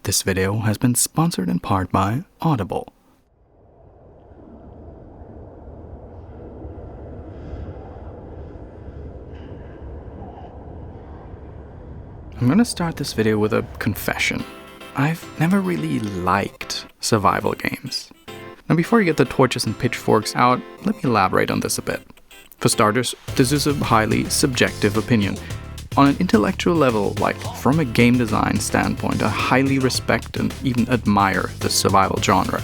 This video has been sponsored in part by Audible. I'm gonna start this video with a confession. I've never really liked survival games. Now before you get the torches and pitchforks out, let me elaborate on this a bit. For starters, this is a highly subjective opinion. On an intellectual level, like from a game design standpoint, I highly respect and even admire the survival genre.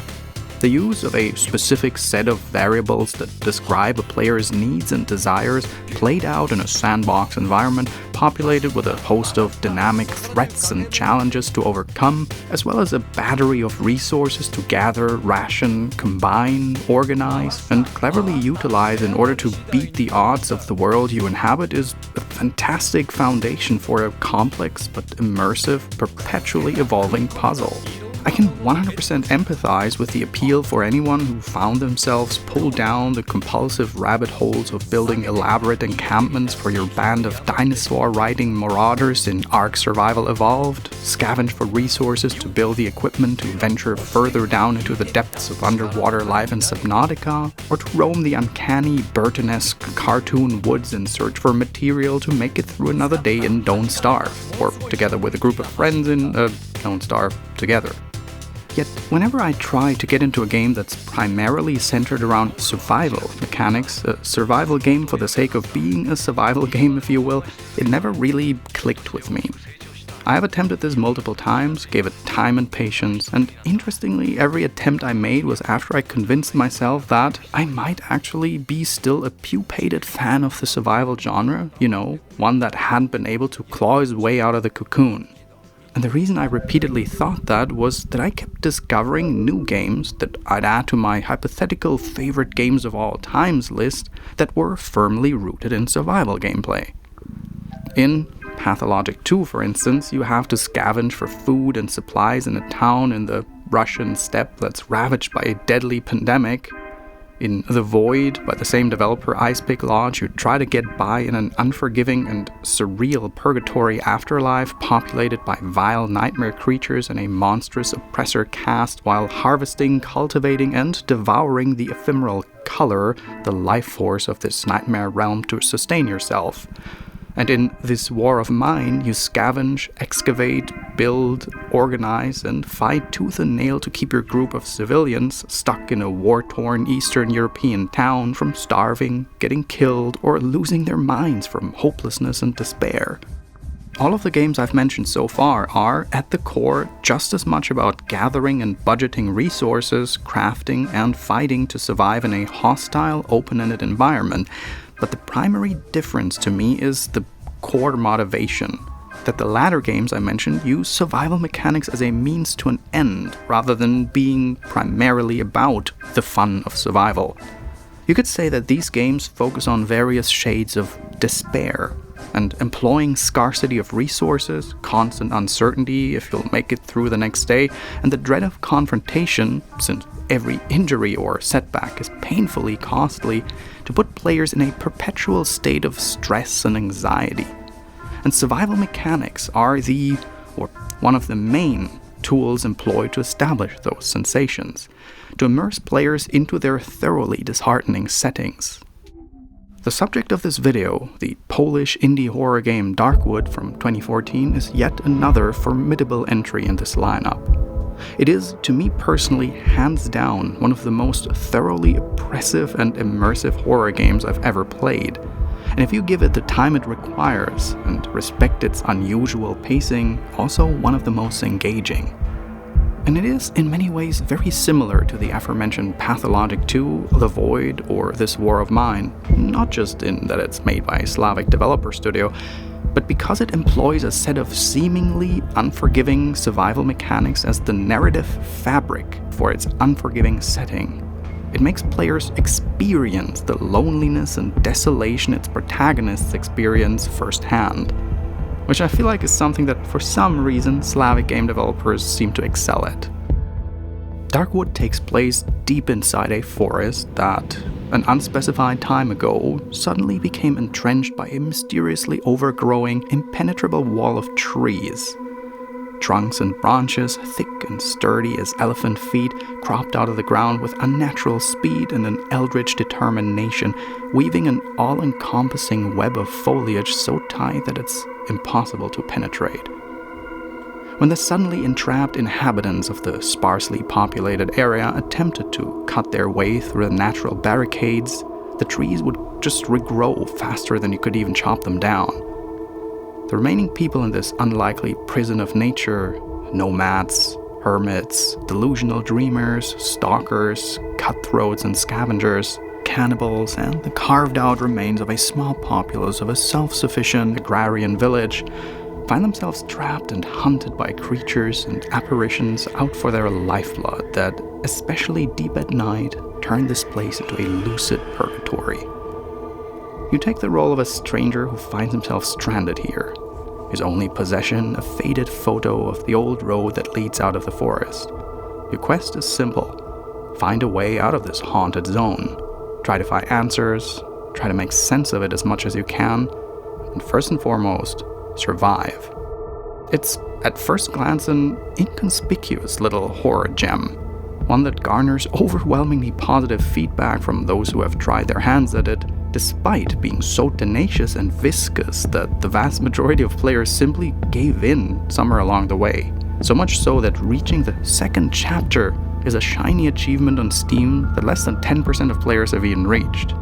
The use of a specific set of variables that describe a player's needs and desires played out in a sandbox environment populated with a host of dynamic threats and challenges to overcome, as well as a battery of resources to gather, ration, combine, organize, and cleverly utilize in order to beat the odds of the world you inhabit is a fantastic foundation for a complex but immersive, perpetually evolving puzzle. I can 100% empathize with the appeal for anyone who found themselves pulled down the compulsive rabbit holes of building elaborate encampments for your band of dinosaur-riding marauders in Ark Survival Evolved, scavenge for resources to build the equipment to venture further down into the depths of underwater life in Subnautica, or to roam the uncanny, Burton-esque cartoon woods in search for material to make it through another day in Don't Starve, or together with a group of friends in Don't Starve Together. Yet, whenever I try to get into a game that's primarily centered around survival mechanics, a survival game for the sake of being a survival game, if you will, it never really clicked with me. I have attempted this multiple times, gave it time and patience, and interestingly, every attempt I made was after I convinced myself that I might actually be still a pupated fan of the survival genre, one that hadn't been able to claw his way out of the cocoon. And the reason I repeatedly thought that was that I kept discovering new games that I'd add to my hypothetical favorite games of all times list that were firmly rooted in survival gameplay. In Pathologic 2, for instance, you have to scavenge for food and supplies in a town in the Russian steppe that's ravaged by a deadly pandemic. In The Void, by the same developer, Icepick Lodge, you try to get by in an unforgiving and surreal purgatory afterlife populated by vile nightmare creatures and a monstrous oppressor caste while harvesting, cultivating, and devouring the ephemeral color, the life force of this nightmare realm to sustain yourself. And in This War of Mine, you scavenge, excavate, build, organize, and fight tooth and nail to keep your group of civilians stuck in a war-torn Eastern European town from starving, getting killed, or losing their minds from hopelessness and despair. All of the games I've mentioned so far are, at the core, just as much about gathering and budgeting resources, crafting, and fighting to survive in a hostile, open-ended environment. But the primary difference to me is the core motivation, that the latter games I mentioned use survival mechanics as a means to an end, rather than being primarily about the fun of survival. You could say that these games focus on various shades of despair, and employing scarcity of resources, constant uncertainty if you'll make it through the next day, and the dread of confrontation, since every injury or setback is painfully costly, to put players in a perpetual state of stress and anxiety. And survival mechanics are one of the main tools employed to establish those sensations, to immerse players into their thoroughly disheartening settings. The subject of this video, the Polish indie horror game Darkwood from 2014, is yet another formidable entry in this lineup. It is, to me personally, hands down one of the most thoroughly oppressive and immersive horror games I've ever played. And if you give it the time it requires and respect its unusual pacing, also one of the most engaging. And it is, in many ways, very similar to the aforementioned Pathologic 2, The Void, or This War of Mine, not just in that it's made by a Slavic developer studio, but because it employs a set of seemingly unforgiving survival mechanics as the narrative fabric for its unforgiving setting. It makes players experience the loneliness and desolation its protagonists experience firsthand, which I feel like is something that for some reason Slavic game developers seem to excel at. Darkwood takes place deep inside a forest that, an unspecified time ago, suddenly became entrenched by a mysteriously overgrowing, impenetrable wall of trees. trunks and branches, thick and sturdy as elephant feet, cropped out of the ground with unnatural speed and an eldritch determination, weaving an all-encompassing web of foliage so tight that it's impossible to penetrate. When the suddenly entrapped inhabitants of the sparsely populated area attempted to cut their way through the natural barricades, the trees would just regrow faster than you could even chop them down. The remaining people in this unlikely prison of nature, nomads, hermits, delusional dreamers, stalkers, cutthroats and scavengers, cannibals, and the carved-out remains of a small populace of a self-sufficient agrarian village, find themselves trapped and hunted by creatures and apparitions out for their lifeblood that, especially deep at night, turn this place into a lucid purgatory. You take the role of a stranger who finds himself stranded here, his only possession a faded photo of the old road that leads out of the forest. Your quest is simple: find a way out of this haunted zone, try to find answers, try to make sense of it as much as you can, and first and foremost, survive. It's, at first glance, an inconspicuous little horror gem, one that garners overwhelmingly positive feedback from those who have tried their hands at it, despite being so tenacious and viscous that the vast majority of players simply gave in somewhere along the way. So much so that reaching the second chapter is a shiny achievement on Steam that less than 10% of players have even reached.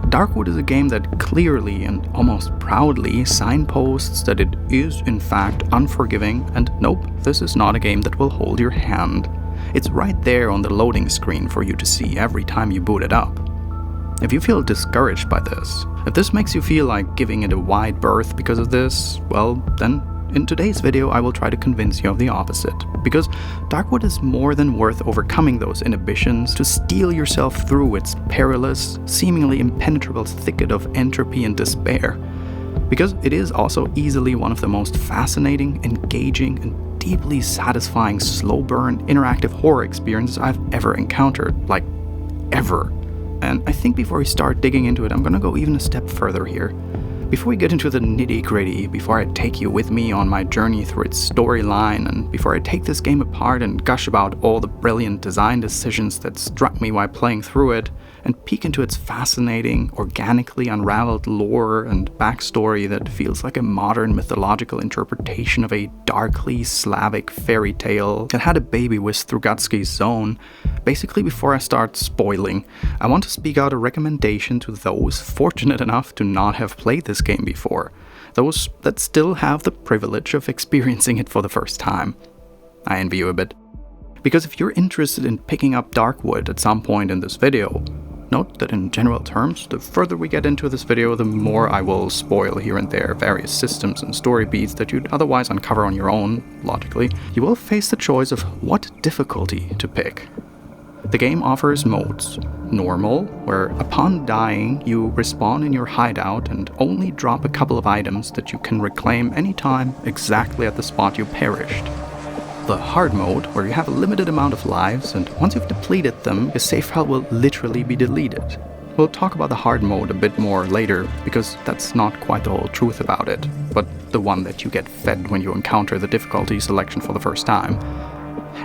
Darkwood is a game that clearly and almost proudly signposts that it is in fact unforgiving, and nope, this is not a game that will hold your hand. It's right there on the loading screen for you to see every time you boot it up. If you feel discouraged by this, if this makes you feel like giving it a wide berth because of this, well, then in today's video I will try to convince you of the opposite, because Darkwood is more than worth overcoming those inhibitions to steel yourself through its perilous, seemingly impenetrable thicket of entropy and despair. Because it is also easily one of the most fascinating, engaging, and deeply satisfying slow burn interactive horror experiences I've ever encountered, like ever. And I think before we start digging into it, I'm gonna go even a step further here. Before we get into the nitty-gritty, before I take you with me on my journey through its storyline, and before I take this game apart and gush about all the brilliant design decisions that struck me while playing through it, and peek into its fascinating, organically unraveled lore and backstory that feels like a modern mythological interpretation of a darkly Slavic fairy tale that had a baby with Strugatsky's zone, basically before I start spoiling, I want to speak out a recommendation to those fortunate enough to not have played this game before, those that still have the privilege of experiencing it for the first time. I envy you a bit. Because if you're interested in picking up Darkwood at some point in this video, note that in general terms, the further we get into this video, the more I will spoil here and there various systems and story beats that you'd otherwise uncover on your own, logically. You will face the choice of what difficulty to pick. The game offers modes. Normal, where upon dying you respawn in your hideout and only drop a couple of items that you can reclaim anytime exactly at the spot you perished. The hard mode, where you have a limited amount of lives, and once you've depleted them, your save file will literally be deleted. We'll talk about the hard mode a bit more later, because that's not quite the whole truth about it, but the one that you get fed when you encounter the difficulty selection for the first time.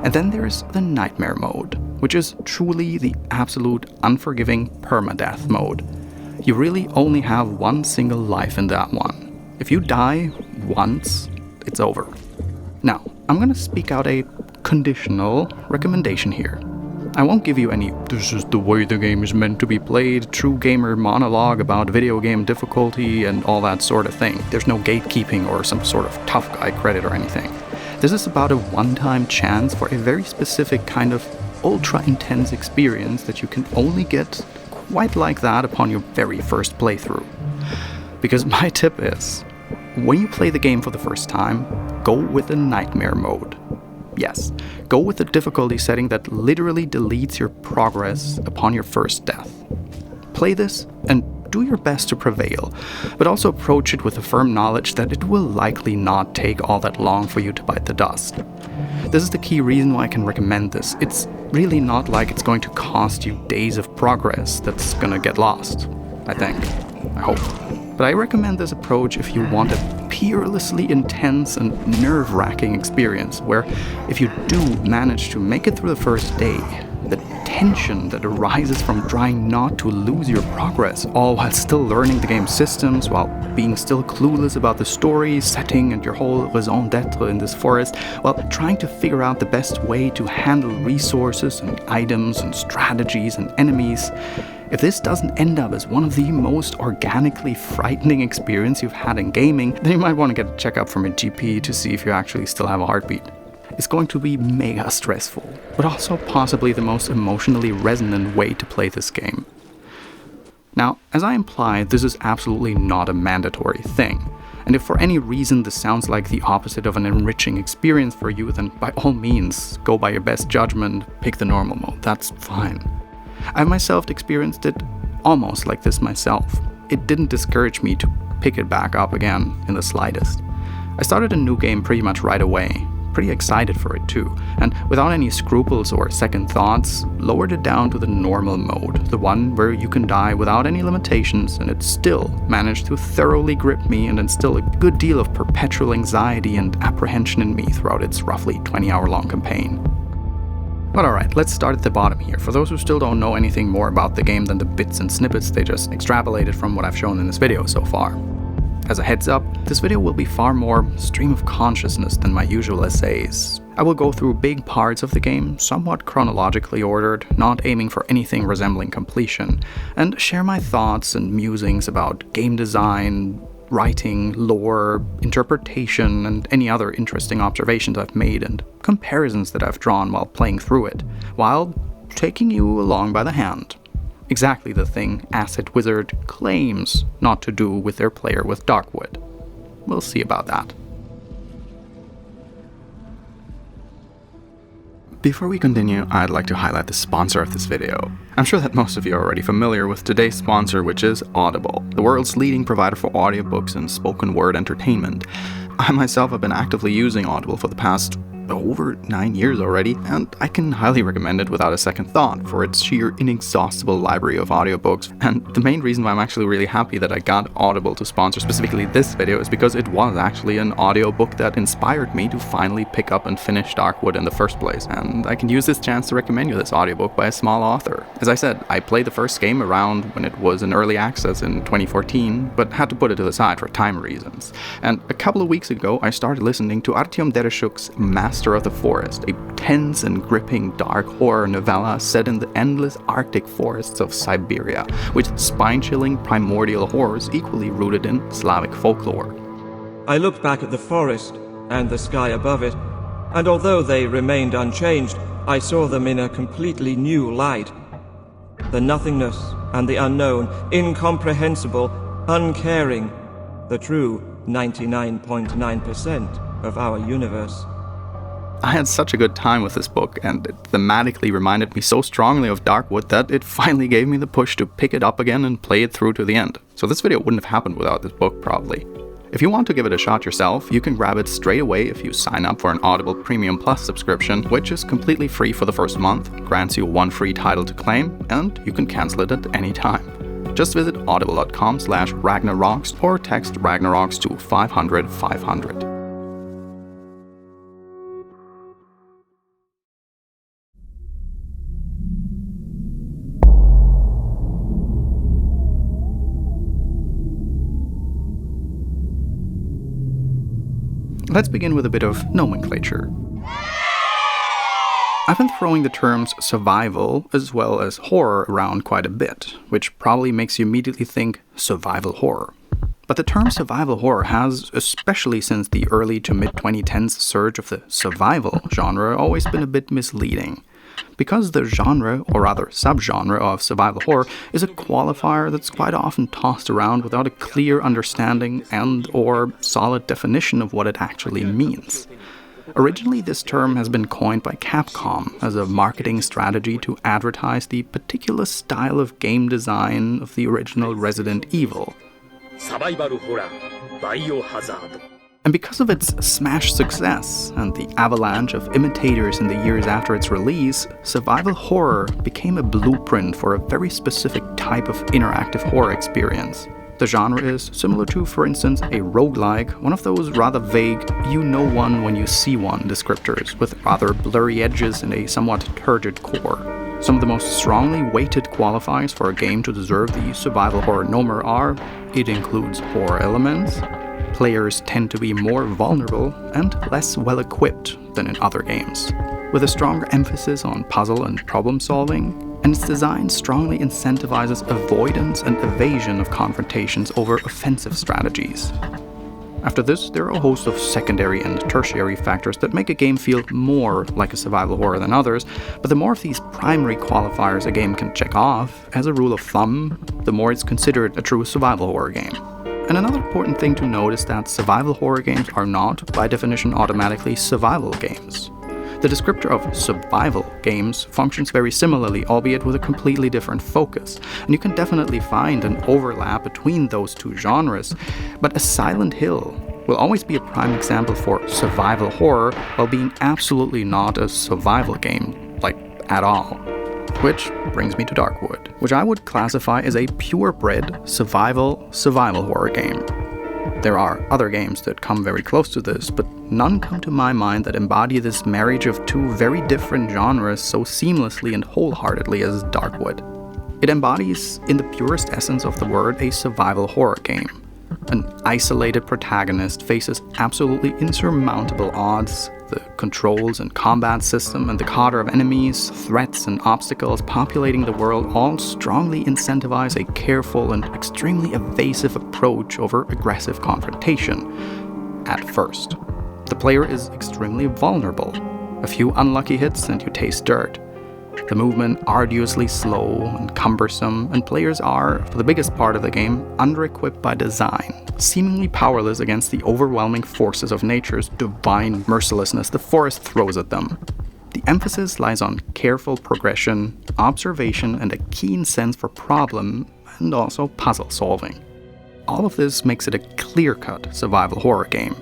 And then there's the nightmare mode, which is truly the absolute unforgiving permadeath mode. You really only have one single life in that one. If you die once, it's over. Now, I'm gonna speak out a conditional recommendation here. I won't give you any "this is the way the game is meant to be played" true gamer monologue about video game difficulty and all that sort of thing. There's no gatekeeping or some sort of tough guy credit or anything. This is about a one-time chance for a very specific kind of ultra-intense experience that you can only get quite like that upon your very first playthrough. Because my tip is, when you play the game for the first time, go with the nightmare mode. Yes, go with the difficulty setting that literally deletes your progress upon your first death. Play this and do your best to prevail, but also approach it with a firm knowledge that it will likely not take all that long for you to bite the dust. This is the key reason why I can recommend this. It's really not like it's going to cost you days of progress that's gonna get lost, I think. I hope. But I recommend this approach if you want a peerlessly intense and nerve-wracking experience where if you do manage to make it through the first day, the tension that arises from trying not to lose your progress, all while still learning the game's systems, while being still clueless about the story, setting, and your whole raison d'etre in this forest, while trying to figure out the best way to handle resources and items and strategies and enemies. If this doesn't end up as one of the most organically frightening experiences you've had in gaming, then you might want to get a checkup from a GP to see if you actually still have a heartbeat. It's going to be mega stressful, but also possibly the most emotionally resonant way to play this game. Now, as I implied, this is absolutely not a mandatory thing, and if for any reason this sounds like the opposite of an enriching experience for you, then by all means, go by your best judgment, pick the normal mode, that's fine. I myself experienced it almost like this myself. It didn't discourage me to pick it back up again in the slightest. I started a new game pretty much right away, pretty excited for it too, and without any scruples or second thoughts, lowered it down to the normal mode, the one where you can die without any limitations, and it still managed to thoroughly grip me and instill a good deal of perpetual anxiety and apprehension in me throughout its roughly 20-hour-long campaign. But alright, let's start at the bottom here, for those who still don't know anything more about the game than the bits and snippets they just extrapolated from what I've shown in this video so far. As a heads up, this video will be far more stream of consciousness than my usual essays. I will go through big parts of the game, somewhat chronologically ordered, not aiming for anything resembling completion, and share my thoughts and musings about game design, writing, lore, interpretation, and any other interesting observations I've made and comparisons that I've drawn while playing through it, while taking you along by the hand. Exactly the thing Acid Wizard claims not to do with their player with Darkwood. We'll see about that. Before we continue, I'd like to highlight the sponsor of this video. I'm sure that most of you are already familiar with today's sponsor, which is Audible, the world's leading provider for audiobooks and spoken word entertainment. I myself have been actively using Audible for the past over 9 years already, and I can highly recommend it without a second thought for its sheer inexhaustible library of audiobooks. And the main reason why I'm actually really happy that I got Audible to sponsor specifically this video is because it was actually an audiobook that inspired me to finally pick up and finish Darkwood in the first place, and I can use this chance to recommend you this audiobook by a small author. As I said, I played the first game around when it was in early access in 2014, but had to put it to the side for time reasons. And a couple of weeks ago I started listening to Artyom Dereshuk's Master of the Forest, a tense and gripping dark horror novella set in the endless Arctic forests of Siberia, with spine-chilling primordial horrors equally rooted in Slavic folklore. I looked back at the forest and the sky above it, and although they remained unchanged, I saw them in a completely new light. The nothingness and the unknown, incomprehensible, uncaring, the true 99.9% of our universe. I had such a good time with this book, and it thematically reminded me so strongly of Darkwood that it finally gave me the push to pick it up again and play it through to the end. So this video wouldn't have happened without this book, probably. If you want to give it a shot yourself, you can grab it straight away if you sign up for an Audible Premium Plus subscription, which is completely free for the first month, grants you one free title to claim, and you can cancel it at any time. Just visit audible.com/RagnarRox or text RagnarRox to 500 500. Let's begin with a bit of nomenclature. I've been throwing the terms survival as well as horror around quite a bit, which probably makes you immediately think survival horror. But the term survival horror has, especially since the early to mid-2010s surge of the survival genre, always been a bit misleading. Because the genre, or rather subgenre of survival horror, is a qualifier that's quite often tossed around without a clear understanding and/or solid definition of what it actually means. Originally, this term has been coined by Capcom as a marketing strategy to advertise the particular style of game design of the original Resident Evil. Survival horror, Biohazard. And because of its smash success and the avalanche of imitators in the years after its release, survival horror became a blueprint for a very specific type of interactive horror experience. The genre is similar to, for instance, a roguelike, one of those rather vague, you know one when you see one descriptors, with rather blurry edges and a somewhat turgid core. Some of the most strongly weighted qualifiers for a game to deserve the survival horror nomer are, it includes horror elements, players tend to be more vulnerable and less well equipped than in other games, with a stronger emphasis on puzzle and problem solving, and its design strongly incentivizes avoidance and evasion of confrontations over offensive strategies. After this, there are a host of secondary and tertiary factors that make a game feel more like a survival horror than others, but the more of these primary qualifiers a game can check off, as a rule of thumb, the more it's considered a true survival horror game. And another important thing to note is that survival horror games are not, by definition, automatically survival games. The descriptor of survival games functions very similarly, albeit with a completely different focus, and you can definitely find an overlap between those two genres, but a Silent Hill will always be a prime example for survival horror while being absolutely not a survival game, like at all. Which brings me to Darkwood, which I would classify as a purebred survival horror game. There are other games that come very close to this, but none come to my mind that embody this marriage of two very different genres so seamlessly and wholeheartedly as Darkwood. It embodies, in the purest essence of the word, a survival horror game. An isolated protagonist faces absolutely insurmountable odds. The controls and combat system and the cadre of enemies, threats and obstacles populating the world all strongly incentivize a careful and extremely evasive approach over aggressive confrontation. At first, the player is extremely vulnerable. A few unlucky hits and you taste dirt. The movement arduously slow and cumbersome, and players are, for the biggest part of the game, under-equipped by design, seemingly powerless against the overwhelming forces of nature's divine mercilessness the forest throws at them. The emphasis lies on careful progression, observation, and a keen sense for problem, and also puzzle solving. All of this makes it a clear-cut survival horror game.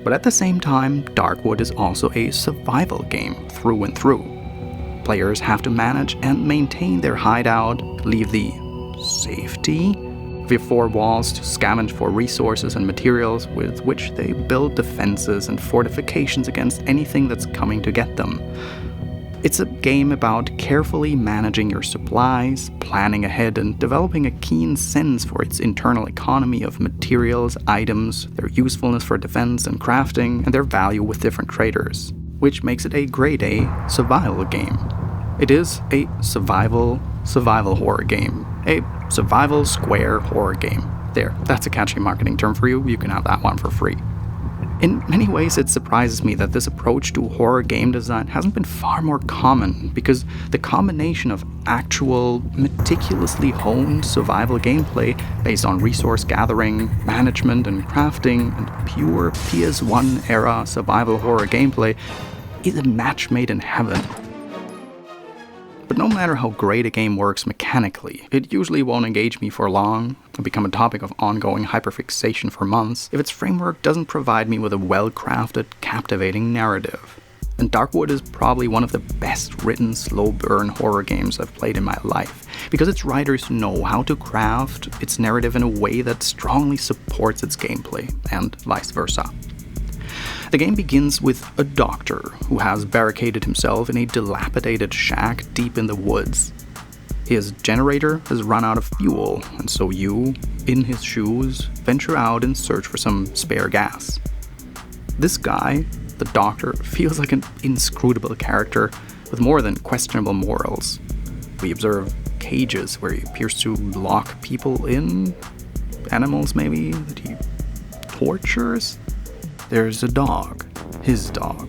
But at the same time, Darkwood is also a survival game through and through. Players have to manage and maintain their hideout, leave the safety of your four walls to scavenge for resources and materials with which they build defenses and fortifications against anything that's coming to get them. It's a game about carefully managing your supplies, planning ahead, and developing a keen sense for its internal economy of materials, items, their usefulness for defense and crafting, and their value with different traders, which makes it a grade A survival game. It is a survival horror game. A survival square horror game. There, that's a catchy marketing term for you. You can have that one for free. In many ways, it surprises me that this approach to horror game design hasn't been far more common, because the combination of actual, meticulously honed survival gameplay based on resource gathering, management, and crafting, and pure PS1 era survival horror gameplay is a match made in heaven. But no matter how great a game works mechanically, it usually won't engage me for long and become a topic of ongoing hyperfixation for months if its framework doesn't provide me with a well-crafted, captivating narrative. And Darkwood is probably one of the best written slow-burn horror games I've played in my life, because its writers know how to craft its narrative in a way that strongly supports its gameplay, and vice versa. The game begins with a doctor who has barricaded himself in a dilapidated shack deep in the woods. His generator has run out of fuel, and so you, in his shoes, venture out and search for some spare gas. This guy, the doctor, feels like an inscrutable character with more than questionable morals. We observe cages where he appears to lock people in, animals maybe, that he tortures. There's a dog, his dog,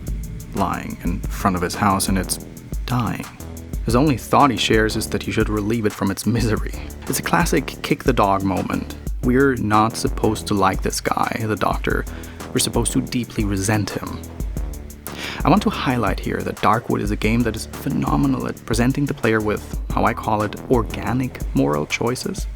lying in front of his house, and it's dying. His only thought he shares is that he should relieve it from its misery. It's a classic kick the dog moment. We're not supposed to like this guy, the doctor. We're supposed to deeply resent him. I want to highlight here that Darkwood is a game that is phenomenal at presenting the player with, how I call it, organic moral choices.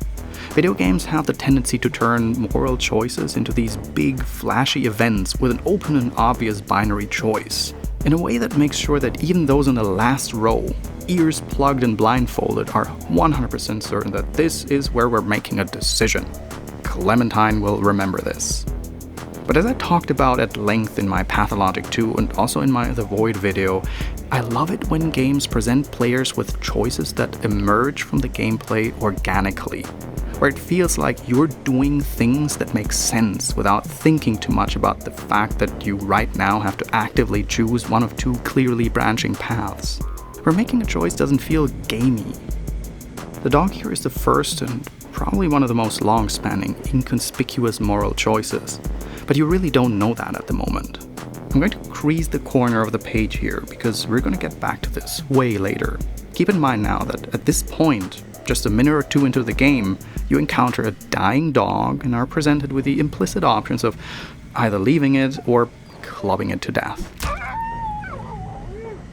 Video games have the tendency to turn moral choices into these big, flashy events with an open and obvious binary choice, in a way that makes sure that even those in the last row, ears plugged and blindfolded, are 100% certain that this is where we're making a decision. Clementine will remember this. But as I talked about at length in my Pathologic 2 and also in my The Void video, I love it when games present players with choices that emerge from the gameplay organically, where it feels like you're doing things that make sense without thinking too much about the fact that you right now have to actively choose one of two clearly branching paths, where making a choice doesn't feel gamey. The dog here is the first and probably one of the most long-spanning, inconspicuous moral choices, but you really don't know that at the moment. I'm going to crease the corner of the page here because we're going to get back to this way later. Keep in mind now that at this point, just a minute or two into the game, you encounter a dying dog and are presented with the implicit options of either leaving it or clubbing it to death.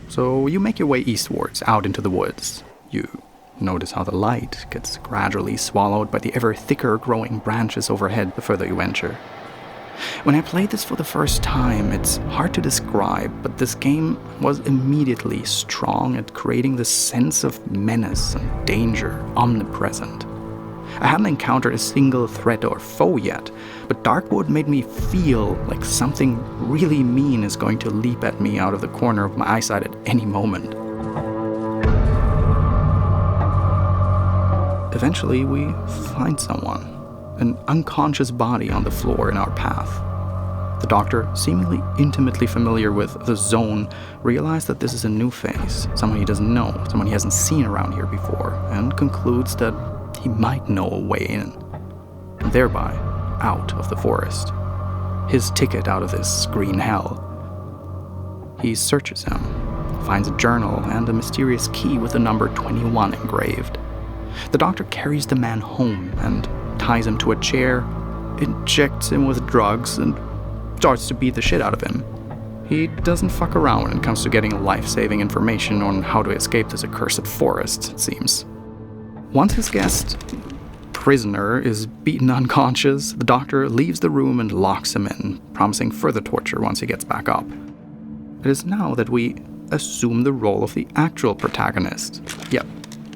So you make your way eastwards, out into the woods. You notice how the light gets gradually swallowed by the ever thicker growing branches overhead the further you venture. When I played this for the first time, it's hard to describe, but this game was immediately strong at creating this sense of menace and danger, omnipresent. I hadn't encountered a single threat or foe yet, but Darkwood made me feel like something really mean is going to leap at me out of the corner of my eyesight at any moment. Eventually, we find someone. An unconscious body on the floor in our path. The doctor, seemingly intimately familiar with the zone, realized that this is a new face, someone he doesn't know, someone he hasn't seen around here before, and concludes that he might know a way in, and thereby out of the forest. His ticket out of this green hell. He searches him, finds a journal and a mysterious key with the number 21 engraved. The doctor carries the man home and ties him to a chair, injects him with drugs, and starts to beat the shit out of him. He doesn't fuck around when it comes to getting life-saving information on how to escape this accursed forest, it seems. Once his guest, prisoner, is beaten unconscious, the doctor leaves the room and locks him in, promising further torture once he gets back up. It is now that we assume the role of the actual protagonist. Yep,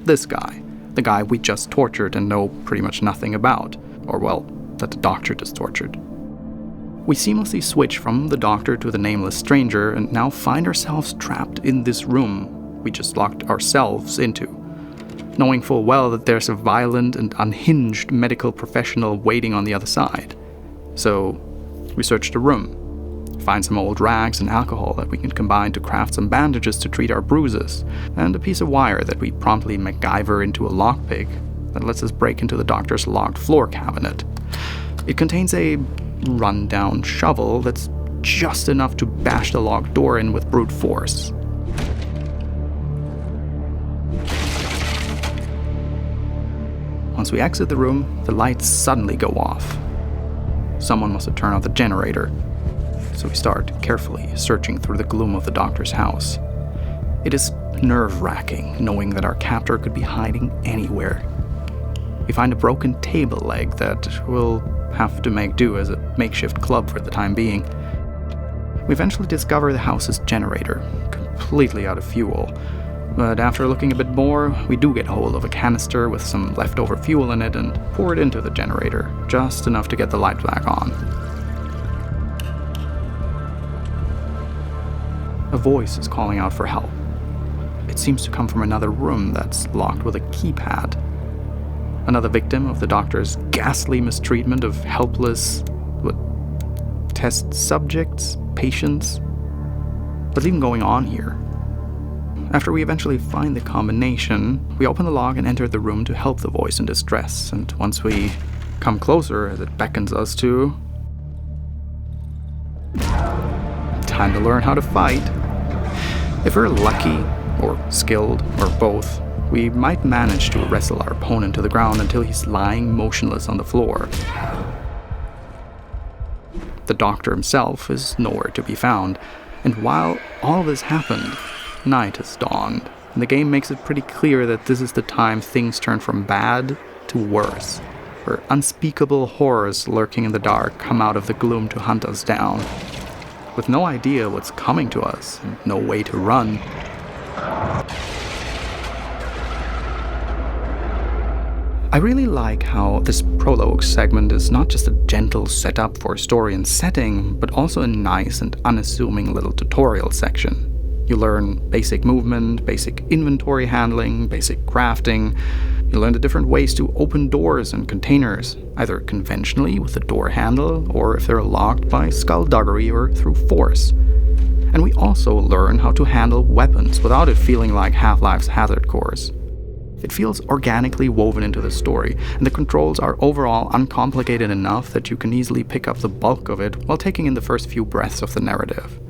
this guy. The guy we just tortured and know pretty much nothing about, or well, that the doctor just tortured. We seamlessly switch from the doctor to the nameless stranger and now find ourselves trapped in this room we just locked ourselves into, knowing full well that there's a violent and unhinged medical professional waiting on the other side. So, we search the room, find some old rags and alcohol that we can combine to craft some bandages to treat our bruises, and a piece of wire that we promptly MacGyver into a lockpick that lets us break into the doctor's locked floor cabinet. It contains a run-down shovel that's just enough to bash the locked door in with brute force. Once we exit the room, the lights suddenly go off. Someone must have turned on the generator. So we start carefully searching through the gloom of the doctor's house. It is nerve-wracking knowing that our captor could be hiding anywhere. We find a broken table leg that we'll have to make do as a makeshift club for the time being. We eventually discover the house's generator, completely out of fuel. But after looking a bit more, we do get hold of a canister with some leftover fuel in it and pour it into the generator, just enough to get the light back on. A voice is calling out for help. It seems to come from another room that's locked with a keypad. Another victim of the doctor's ghastly mistreatment of helpless, test subjects, patients. What's even going on here? After we eventually find the combination, we open the log and enter the room to help the voice in distress, and once we come closer as it beckons us to, time to learn how to fight. If we're lucky, or skilled, or both, we might manage to wrestle our opponent to the ground until he's lying motionless on the floor. The doctor himself is nowhere to be found, and while all this happened, night has dawned, and the game makes it pretty clear that this is the time things turn from bad to worse, where unspeakable horrors lurking in the dark come out of the gloom to hunt us down. With no idea what's coming to us, and no way to run, I really like how this prologue segment is not just a gentle setup for story and setting, but also a nice and unassuming little tutorial section. You learn basic movement, basic inventory handling, basic crafting. You learn the different ways to open doors and containers, either conventionally with the door handle, or if they're locked by skullduggery or through force. And we also learn how to handle weapons without it feeling like Half-Life's Hazard Course. It feels organically woven into the story, and the controls are overall uncomplicated enough that you can easily pick up the bulk of it while taking in the first few breaths of the narrative.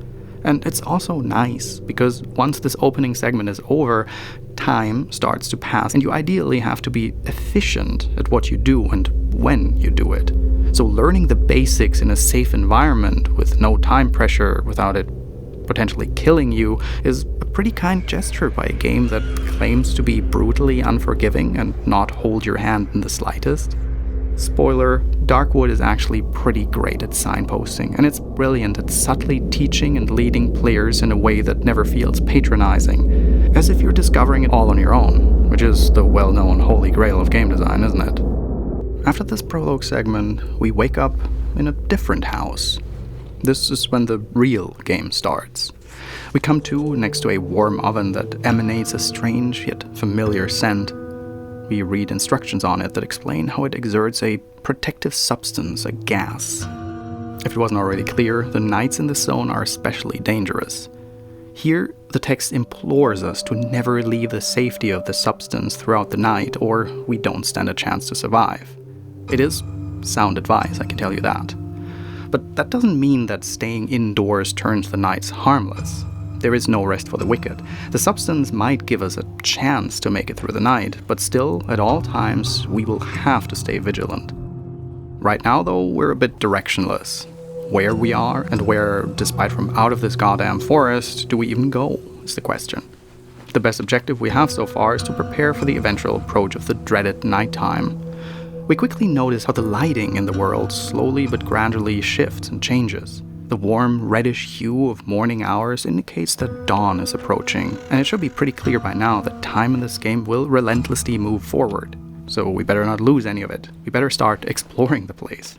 And it's also nice, because once this opening segment is over, time starts to pass, and you ideally have to be efficient at what you do and when you do it. So learning the basics in a safe environment with no time pressure without it potentially killing you is a pretty kind gesture by a game that claims to be brutally unforgiving and not hold your hand in the slightest. Spoiler, Darkwood is actually pretty great at signposting, and it's brilliant at subtly teaching and leading players in a way that never feels patronizing, as if you're discovering it all on your own, which is the well-known holy grail of game design, isn't it? After this prologue segment, we wake up in a different house. This is when the real game starts. We come to next to a warm oven that emanates a strange yet familiar scent. We read instructions on it that explain how it exerts a protective substance, a gas. If it wasn't already clear, the nights in this zone are especially dangerous. Here, the text implores us to never leave the safety of the substance throughout the night, or we don't stand a chance to survive. It is sound advice, I can tell you that. But that doesn't mean that staying indoors turns the nights harmless. There is no rest for the wicked. The substance might give us a chance to make it through the night, but still, at all times, we will have to stay vigilant. Right now, though, we're a bit directionless. Where we are, and where, despite from out of this goddamn forest, do we even go, is the question. The best objective we have so far is to prepare for the eventual approach of the dreaded nighttime. We quickly notice how the lighting in the world slowly but gradually shifts and changes. The warm, reddish hue of morning hours indicates that dawn is approaching, and it should be pretty clear by now that time in this game will relentlessly move forward. So we better not lose any of it. We better start exploring the place.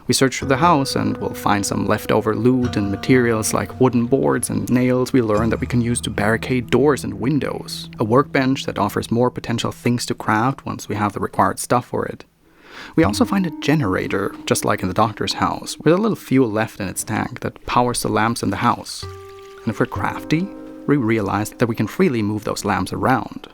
We search through the house and we'll find some leftover loot and materials like wooden boards and nails we learn that we can use to barricade doors and windows. A workbench that offers more potential things to craft once we have the required stuff for it. We also find a generator, just like in the doctor's house, with a little fuel left in its tank that powers the lamps in the house. And if we're crafty, we realize that we can freely move those lamps around.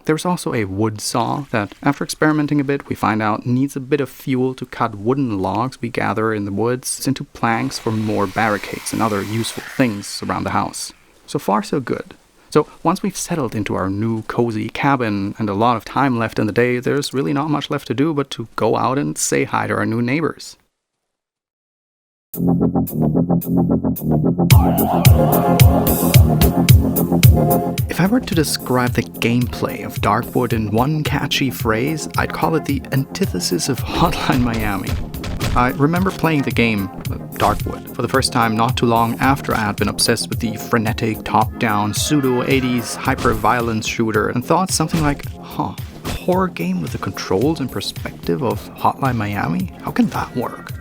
There's also a wood saw that, after experimenting a bit, we find out needs a bit of fuel to cut wooden logs we gather in the woods into planks for more barricades and other useful things around the house. So far, so good. So once we've settled into our new cozy cabin and a lot of time left in the day, there's really not much left to do but to go out and say hi to our new neighbors. If I were to describe the gameplay of Darkwood in one catchy phrase, I'd call it the antithesis of Hotline Miami. I remember playing the game, Darkwood, for the first time not too long after I had been obsessed with the frenetic, top-down, pseudo-80s hyper-violence shooter and thought something like, a horror game with the controls and perspective of Hotline Miami? How can that work?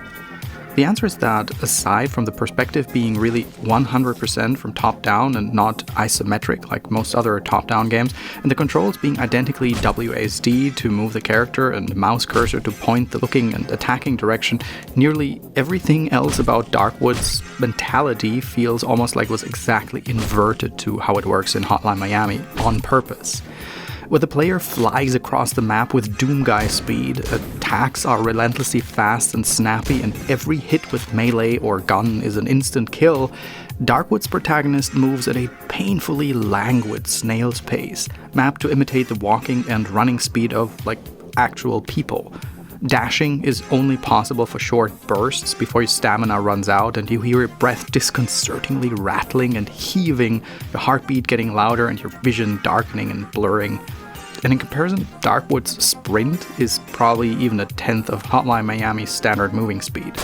The answer is that, aside from the perspective being really 100% from top-down and not isometric like most other top-down games, and the controls being identically WASD to move the character and the mouse cursor to point the looking and attacking direction, nearly everything else about Darkwood's mentality feels almost like it was exactly inverted to how it works in Hotline Miami, on purpose. Where the player flies across the map with Doomguy speed, attacks are relentlessly fast and snappy, and every hit with melee or gun is an instant kill, Darkwood's protagonist moves at a painfully languid snail's pace, mapped to imitate the walking and running speed of, actual people. Dashing is only possible for short bursts before your stamina runs out and you hear your breath disconcertingly rattling and heaving, your heartbeat getting louder and your vision darkening and blurring. And in comparison, Darkwood's sprint is probably even a tenth of Hotline Miami's standard moving speed.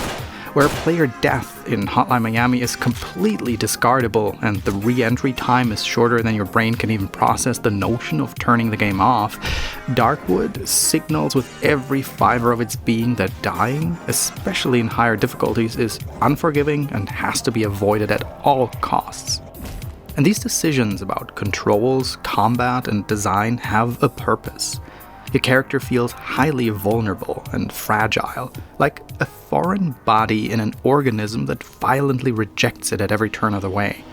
where player death in Hotline Miami is completely discardable and the re-entry time is shorter than your brain can even process the notion of turning the game off, Darkwood signals with every fiber of its being that dying, especially in higher difficulties, is unforgiving and has to be avoided at all costs. And these decisions about controls, combat, and design have a purpose. Your character feels highly vulnerable and fragile, like a foreign body in an organism that violently rejects it at every turn of the way.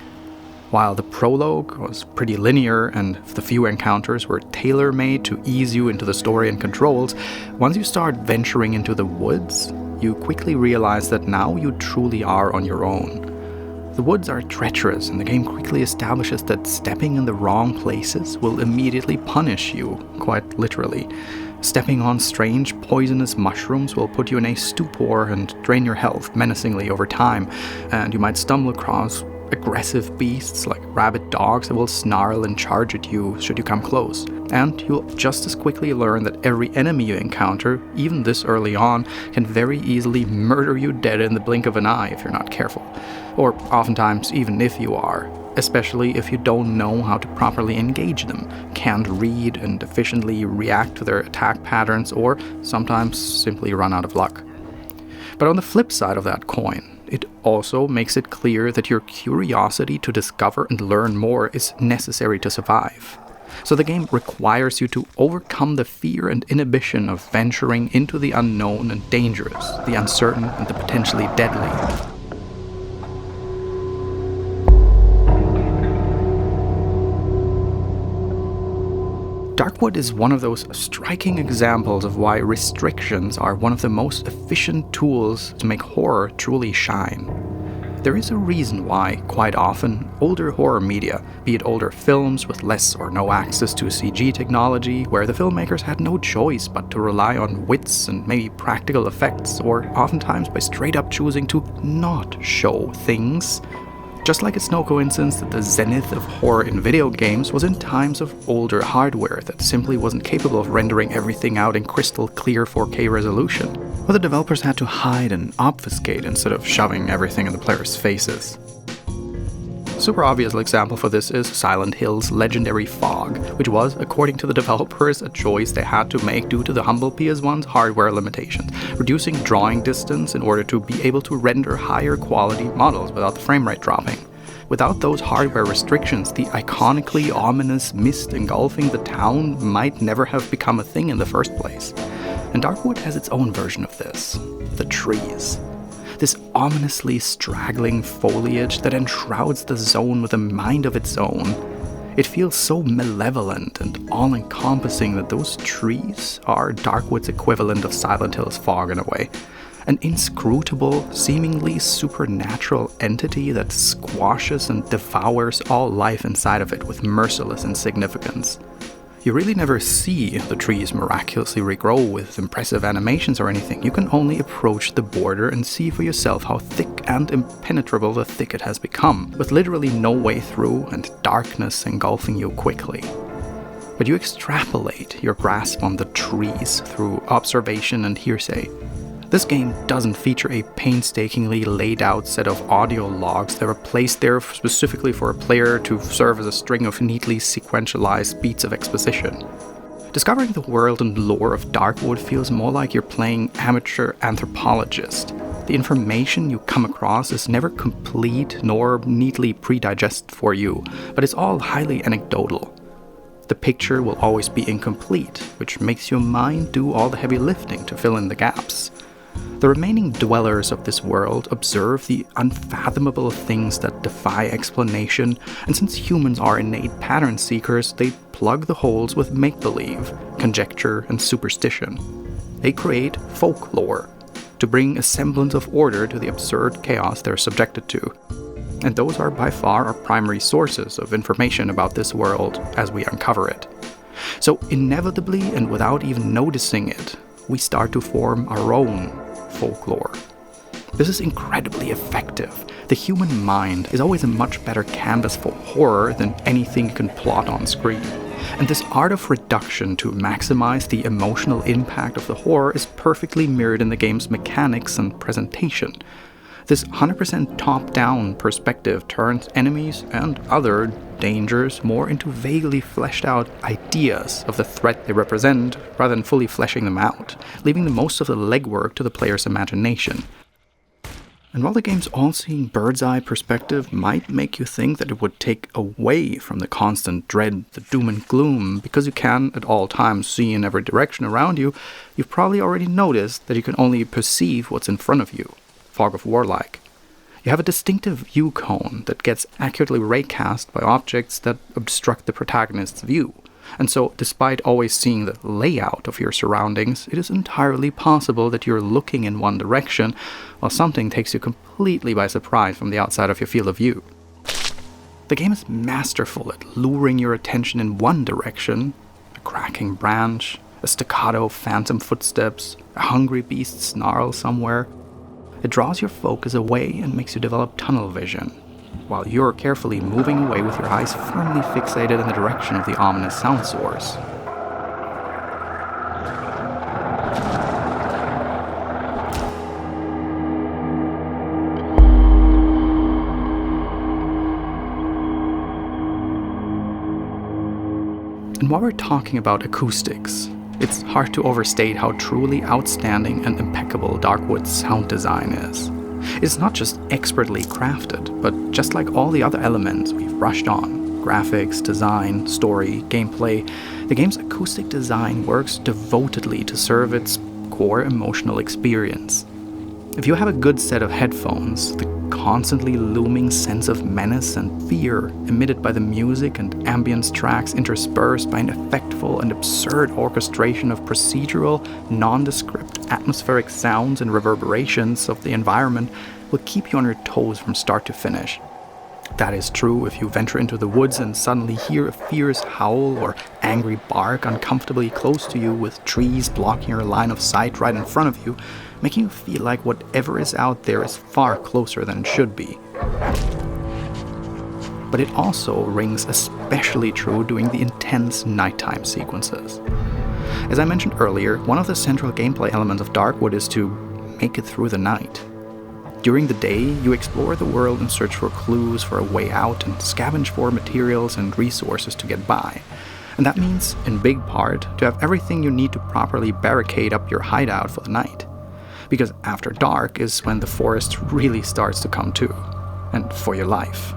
While the prologue was pretty linear and the few encounters were tailor-made to ease you into the story and controls, once you start venturing into the woods, you quickly realize that now you truly are on your own. The woods are treacherous, and the game quickly establishes that stepping in the wrong places will immediately punish you, quite literally. Stepping on strange, poisonous mushrooms will put you in a stupor and drain your health menacingly over time, and you might stumble across aggressive beasts like rabid dogs that will snarl and charge at you should you come close. And you'll just as quickly learn that every enemy you encounter, even this early on, can very easily murder you dead in the blink of an eye if you're not careful. Or oftentimes even if you are, especially if you don't know how to properly engage them, can't read and efficiently react to their attack patterns, or sometimes simply run out of luck. But on the flip side of that coin, it also makes it clear that your curiosity to discover and learn more is necessary to survive. So the game requires you to overcome the fear and inhibition of venturing into the unknown and dangerous, the uncertain and the potentially deadly. Darkwood is one of those striking examples of why restrictions are one of the most efficient tools to make horror truly shine. There is a reason why, quite often, older horror media, be it older films with less or no access to CG technology, where the filmmakers had no choice but to rely on wits and maybe practical effects, or oftentimes by straight up choosing to not show things. Just like it's no coincidence that the zenith of horror in video games was in times of older hardware that simply wasn't capable of rendering everything out in crystal clear 4K resolution, where the developers had to hide and obfuscate instead of shoving everything in the players' faces. A super obvious example for this is Silent Hill's legendary fog, which was, according to the developers, a choice they had to make due to the humble PS1's hardware limitations, reducing drawing distance in order to be able to render higher quality models without the frame rate dropping. Without those hardware restrictions, the iconically ominous mist engulfing the town might never have become a thing in the first place. And Darkwood has its own version of this: the trees. This ominously straggling foliage that enshrouds the zone with a mind of its own. It feels so malevolent and all-encompassing that those trees are Darkwood's equivalent of Silent Hill's fog in a way. An inscrutable, seemingly supernatural entity that squashes and devours all life inside of it with merciless insignificance. You really never see the trees miraculously regrow with impressive animations or anything. You can only approach the border and see for yourself how thick and impenetrable the thicket has become, with literally no way through and darkness engulfing you quickly. But you extrapolate your grasp on the trees through observation and hearsay. This game doesn't feature a painstakingly laid out set of audio logs that were placed there specifically for a player to serve as a string of neatly sequentialized beats of exposition. Discovering the world and lore of Darkwood feels more like you're playing amateur anthropologist. The information you come across is never complete nor neatly pre-digested for you, but it's all highly anecdotal. The picture will always be incomplete, which makes your mind do all the heavy lifting to fill in the gaps. The remaining dwellers of this world observe the unfathomable things that defy explanation, and since humans are innate pattern seekers, they plug the holes with make-believe, conjecture, and superstition. They create folklore to bring a semblance of order to the absurd chaos they're subjected to. And those are by far our primary sources of information about this world as we uncover it. So inevitably, and without even noticing it, we start to form our own folklore. This is incredibly effective. The human mind is always a much better canvas for horror than anything you can plot on screen. And this art of reduction to maximize the emotional impact of the horror is perfectly mirrored in the game's mechanics and presentation. This 100% top-down perspective turns enemies and other dangers more into vaguely fleshed out ideas of the threat they represent rather than fully fleshing them out, leaving the most of the legwork to the player's imagination. And while the game's all-seeing bird's-eye perspective might make you think that it would take away from the constant dread, the doom and gloom, because you can at all times see in every direction around you, you've probably already noticed that you can only perceive what's in front of you, Fog of War-like. You have a distinctive view cone that gets accurately raycast by objects that obstruct the protagonist's view. And so, despite always seeing the layout of your surroundings, it is entirely possible that you're looking in one direction, while something takes you completely by surprise from the outside of your field of view. The game is masterful at luring your attention in one direction, a cracking branch, a staccato phantom footsteps, a hungry beast snarl somewhere. It draws your focus away and makes you develop tunnel vision, while you're carefully moving away with your eyes firmly fixated in the direction of the ominous sound source. And while we're talking about acoustics, it's hard to overstate how truly outstanding and impeccable Darkwood's sound design is. It's not just expertly crafted, but just like all the other elements we've brushed on, graphics, design, story, gameplay, the game's acoustic design works devotedly to serve its core emotional experience. If you have a good set of headphones, the constantly looming sense of menace and fear emitted by the music and ambience tracks interspersed by an effectful and absurd orchestration of procedural, nondescript atmospheric sounds and reverberations of the environment will keep you on your toes from start to finish. That is true if you venture into the woods and suddenly hear a fierce howl or angry bark uncomfortably close to you with trees blocking your line of sight right in front of you, making you feel like whatever is out there is far closer than it should be. But it also rings especially true during the intense nighttime sequences. As I mentioned earlier, one of the central gameplay elements of Darkwood is to make it through the night. During the day, you explore the world and search for clues for a way out and scavenge for materials and resources to get by. And that means, in big part, to have everything you need to properly barricade up your hideout for the night. Because after dark is when the forest really starts to come to, and for your life.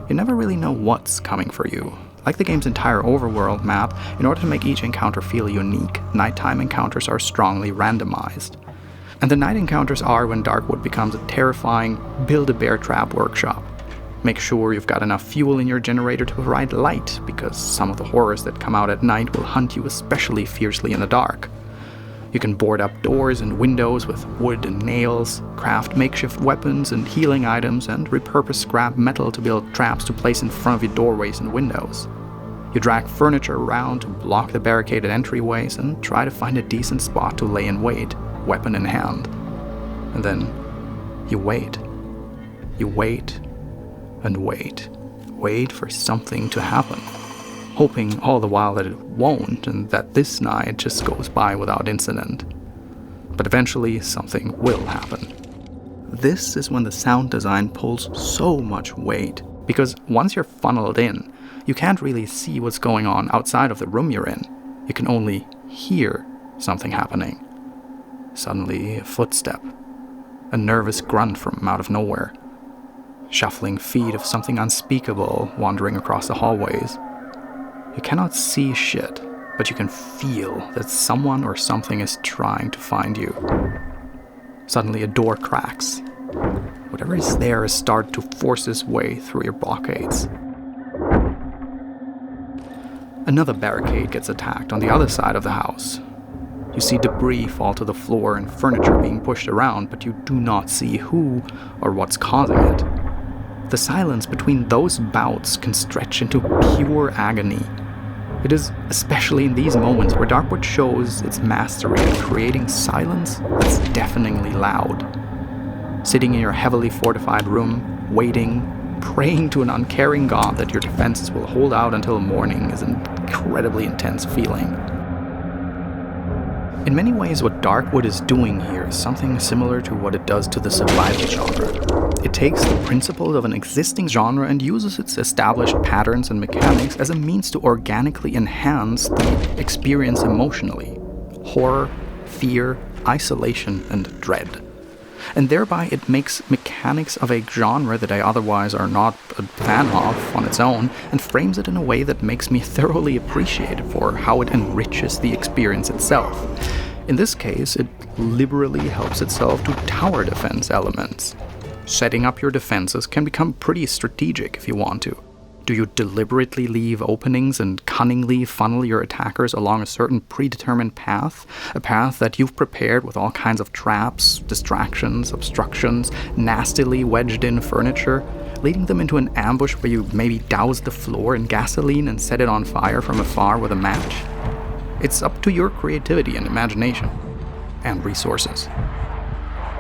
You never really know what's coming for you. Like the game's entire overworld map, in order to make each encounter feel unique, nighttime encounters are strongly randomized. And the night encounters are when Darkwood becomes a terrifying build-a-bear trap workshop. Make sure you've got enough fuel in your generator to provide light, because some of the horrors that come out at night will hunt you especially fiercely in the dark. You can board up doors and windows with wood and nails, craft makeshift weapons and healing items, and repurpose scrap metal to build traps to place in front of your doorways and windows. You drag furniture around to block the barricaded entryways and try to find a decent spot to lay in wait, weapon in hand. And then you wait. You wait and wait. Wait for something to happen, hoping all the while that it won't and that this night just goes by without incident. But eventually something will happen. This is when the sound design pulls so much weight, because once you're funneled in, you can't really see what's going on outside of the room you're in. You can only hear something happening. Suddenly, a footstep. A nervous grunt from out of nowhere. Shuffling feet of something unspeakable wandering across the hallways. You cannot see shit, but you can feel that someone or something is trying to find you. Suddenly, a door cracks. Whatever is there is started to force its way through your blockades. Another barricade gets attacked on the other side of the house. You see debris fall to the floor and furniture being pushed around, but you do not see who or what's causing it. The silence between those bouts can stretch into pure agony. It is especially in these moments where Darkwood shows its mastery at creating silence that's deafeningly loud. Sitting in your heavily fortified room, waiting, praying to an uncaring god that your defenses will hold out until morning is an incredibly intense feeling. In many ways, what Darkwood is doing here is something similar to what it does to the survival genre. It takes the principles of an existing genre and uses its established patterns and mechanics as a means to organically enhance the experience emotionally. Horror, fear, isolation, and dread. And thereby it makes mechanics of a genre that I otherwise are not a fan of on its own, and frames it in a way that makes me thoroughly appreciate it for how it enriches the experience itself. In this case, it liberally helps itself to tower defense elements. Setting up your defenses can become pretty strategic if you want to. Do you deliberately leave openings and cunningly funnel your attackers along a certain predetermined path? A path that you've prepared with all kinds of traps, distractions, obstructions, nastily wedged in furniture, leading them into an ambush where you maybe douse the floor in gasoline and set it on fire from afar with a match? It's up to your creativity and imagination. And resources.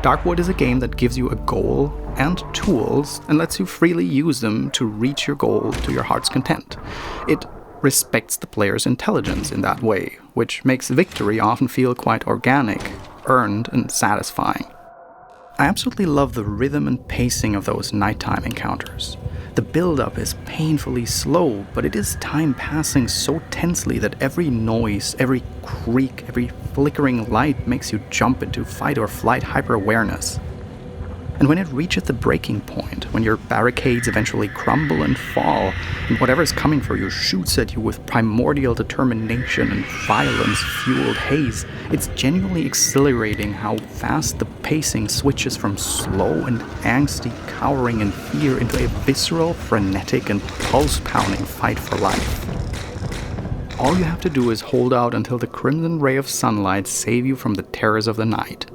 Darkwood is a game that gives you a goal and tools and lets you freely use them to reach your goal to your heart's content. It respects the player's intelligence in that way, which makes victory often feel quite organic, earned, and satisfying. I absolutely love the rhythm and pacing of those nighttime encounters. The build-up is painfully slow, but it is time passing so tensely that every noise, every creak, every flickering light makes you jump into fight-or-flight hyper-awareness. And when it reaches the breaking point, when your barricades eventually crumble and fall, and whatever's coming for you shoots at you with primordial determination and violence-fueled haze, it's genuinely exhilarating how fast the pacing switches from slow and angsty cowering in fear into a visceral, frenetic, and pulse-pounding fight for life. All you have to do is hold out until the crimson ray of sunlight save you from the terrors of the night.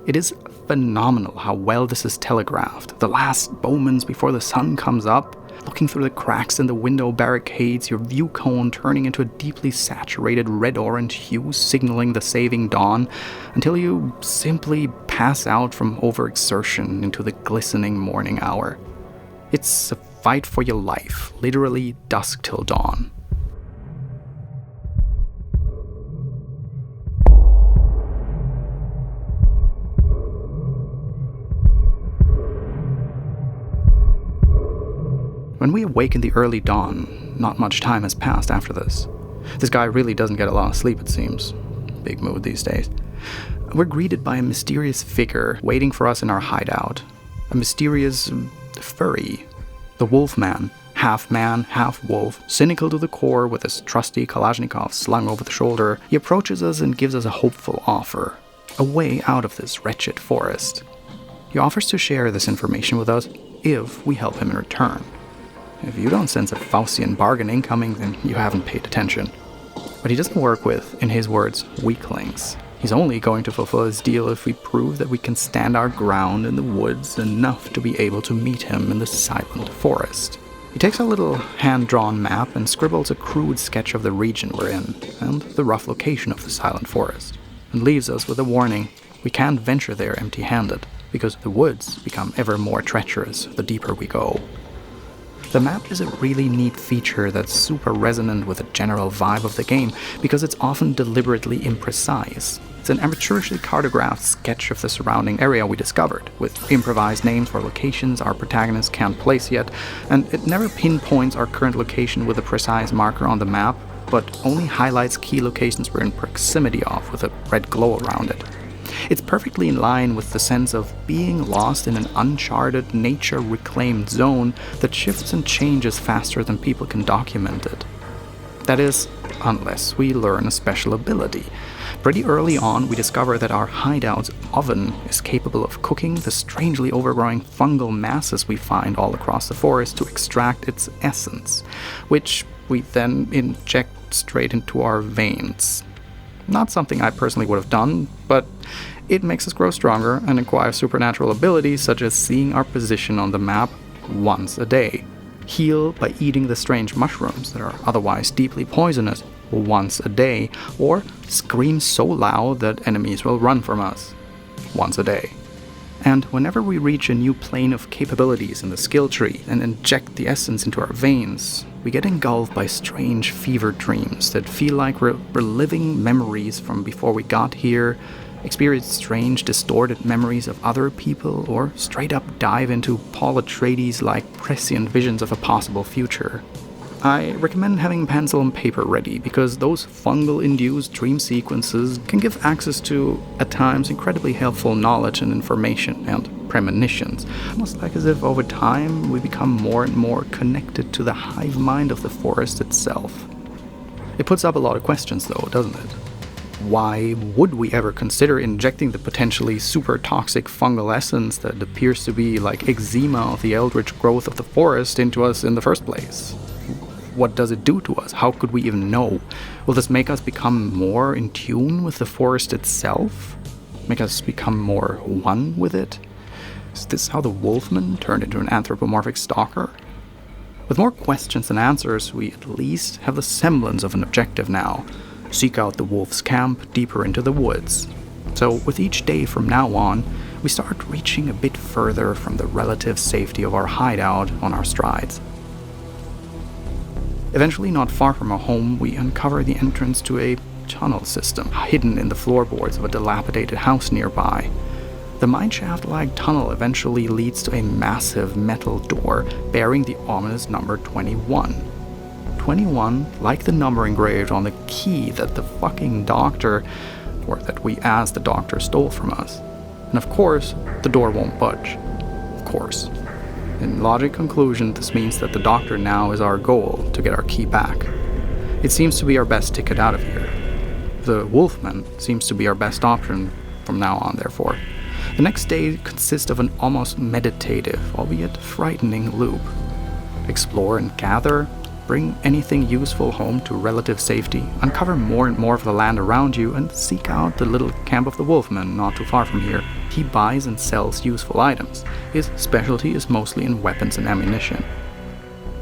It is phenomenal how well this is telegraphed. The last moments before the sun comes up, looking through the cracks in the window barricades, your view cone turning into a deeply saturated red-orange hue signaling the saving dawn, until you simply pass out from overexertion into the glistening morning hour. It's a fight for your life, literally dusk till dawn. When we awake in the early dawn, not much time has passed after this. This guy really doesn't get a lot of sleep, it seems. Big mood these days. We're greeted by a mysterious figure waiting for us in our hideout. A mysterious furry. The Wolfman, half man, half wolf, cynical to the core with his trusty Kalashnikov slung over the shoulder. He approaches us and gives us a hopeful offer. A way out of this wretched forest. He offers to share this information with us if we help him in return. If you don't sense a Faustian bargaining coming, then you haven't paid attention. But he doesn't work with, in his words, weaklings. He's only going to fulfill his deal if we prove that we can stand our ground in the woods enough to be able to meet him in the silent forest. He takes a little hand-drawn map and scribbles a crude sketch of the region we're in, and the rough location of the silent forest, and leaves us with a warning: we can't venture there empty-handed, because the woods become ever more treacherous the deeper we go. The map is a really neat feature that's super resonant with the general vibe of the game, because it's often deliberately imprecise. It's an amateurishly cartographed sketch of the surrounding area we discovered, with improvised names for locations our protagonist can't place yet, and it never pinpoints our current location with a precise marker on the map, but only highlights key locations we're in proximity of with a red glow around it. It's perfectly in line with the sense of being lost in an uncharted, nature-reclaimed zone that shifts and changes faster than people can document it. That is, unless we learn a special ability. Pretty early on, we discover that our hideout's oven is capable of cooking the strangely overgrowing fungal masses we find all across the forest to extract its essence, which we then inject straight into our veins. Not something I personally would have done, but it makes us grow stronger and acquire supernatural abilities such as seeing our position on the map once a day, heal by eating the strange mushrooms that are otherwise deeply poisonous once a day, or scream so loud that enemies will run from us once a day. And whenever we reach a new plane of capabilities in the skill tree and inject the essence into our veins, we get engulfed by strange fever dreams that feel like we're reliving memories from before we got here, experience strange distorted memories of other people, or straight up dive into Paul Atreides-like prescient visions of a possible future. I recommend having pencil and paper ready, because those fungal-induced dream sequences can give access to, at times, incredibly helpful knowledge and information and premonitions, almost like as if over time we become more and more connected to the hive mind of the forest itself. It puts up a lot of questions though, doesn't it? Why would we ever consider injecting the potentially super toxic fungal essence that appears to be like eczema of the eldritch growth of the forest into us in the first place? What does it do to us? How could we even know? Will this make us become more in tune with the forest itself? Make us become more one with it? Is this how the wolfman turned into an anthropomorphic stalker? With more questions than answers, we at least have the semblance of an objective now. Seek out the wolf's camp deeper into the woods. So with each day from now on, we start reaching a bit further from the relative safety of our hideout on our strides. Eventually, not far from our home, we uncover the entrance to a tunnel system hidden in the floorboards of a dilapidated house nearby. The mineshaft-like tunnel eventually leads to a massive metal door bearing the ominous number 21. 21, like the number engraved on the key that the fucking doctor, or that we as the doctor, stole from us. And of course, the door won't budge. Of course. In logic conclusion, this means that the doctor now is our goal to get our key back. It seems to be our best ticket out of here. The wolfman seems to be our best option from now on, therefore. The next day consists of an almost meditative, albeit frightening loop. Explore and gather, bring anything useful home to relative safety, uncover more and more of the land around you, and seek out the little camp of the wolfman not too far from here. He buys and sells useful items. His specialty is mostly in weapons and ammunition.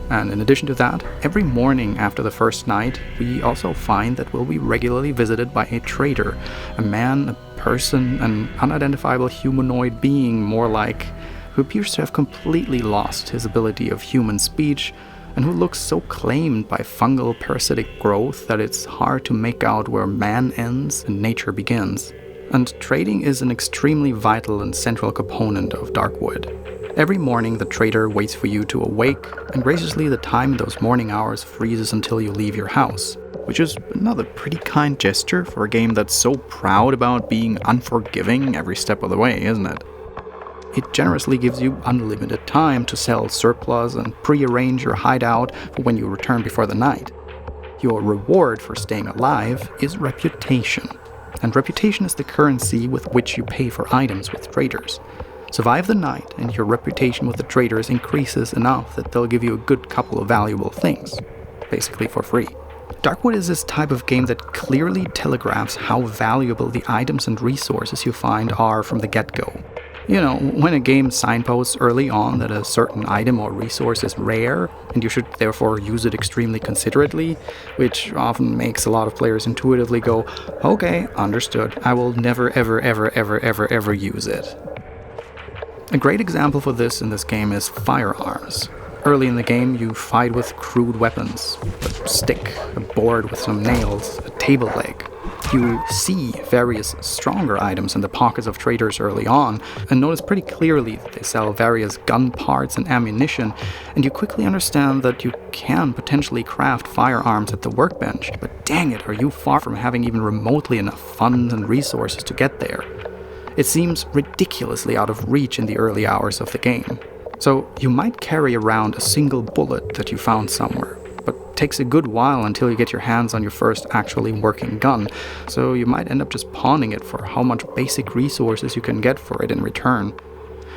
And in addition to that, every morning after the first night, we also find that we'll be regularly visited by a trader, a man, a person, an unidentifiable humanoid being more like, who appears to have completely lost his ability of human speech, and who looks so claimed by fungal parasitic growth that it's hard to make out where man ends and nature begins. And trading is an extremely vital and central component of Darkwood. Every morning the trader waits for you to awake, and graciously the time in those morning hours freezes until you leave your house, which is another pretty kind gesture for a game that's so proud about being unforgiving every step of the way, isn't it? It generously gives you unlimited time to sell surplus and pre-arrange your hideout for when you return before the night. Your reward for staying alive is reputation, and reputation is the currency with which you pay for items with traders. Survive the night and your reputation with the traders increases enough that they'll give you a good couple of valuable things, basically for free. Darkwood is this type of game that clearly telegraphs how valuable the items and resources you find are from the get-go. You know, when a game signposts early on that a certain item or resource is rare, and you should therefore use it extremely considerately, which often makes a lot of players intuitively go, okay, understood, I will never ever use it. A great example for this in this game is firearms. Early in the game, you fight with crude weapons, a stick, a board with some nails, a table leg. You see various stronger items in the pockets of traders early on, and notice pretty clearly that they sell various gun parts and ammunition, and you quickly understand that you can potentially craft firearms at the workbench, but dang it, are you far from having even remotely enough funds and resources to get there. It seems ridiculously out of reach in the early hours of the game. So you might carry around a single bullet that you found somewhere, but it takes a good while until you get your hands on your first actually working gun, so you might end up just pawning it for how much basic resources you can get for it in return.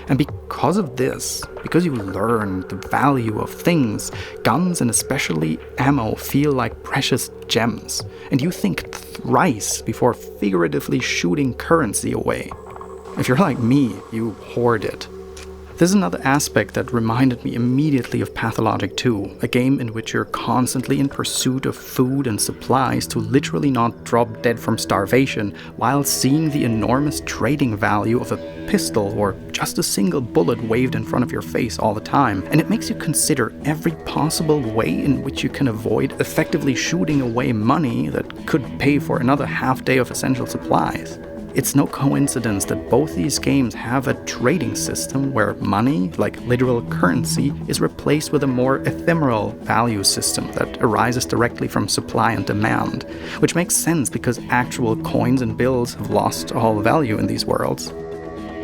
And because of this, because you learn the value of things, guns and especially ammo feel like precious gems, and you think thrice before figuratively shooting currency away. If you're like me, you hoard it. This is another aspect that reminded me immediately of Pathologic 2, a game in which you're constantly in pursuit of food and supplies to literally not drop dead from starvation, while seeing the enormous trading value of a pistol or just a single bullet waved in front of your face all the time. And it makes you consider every possible way in which you can avoid effectively shooting away money that could pay for another half day of essential supplies. It's no coincidence that both these games have a trading system where money, like literal currency, is replaced with a more ephemeral value system that arises directly from supply and demand, which makes sense because actual coins and bills have lost all value in these worlds.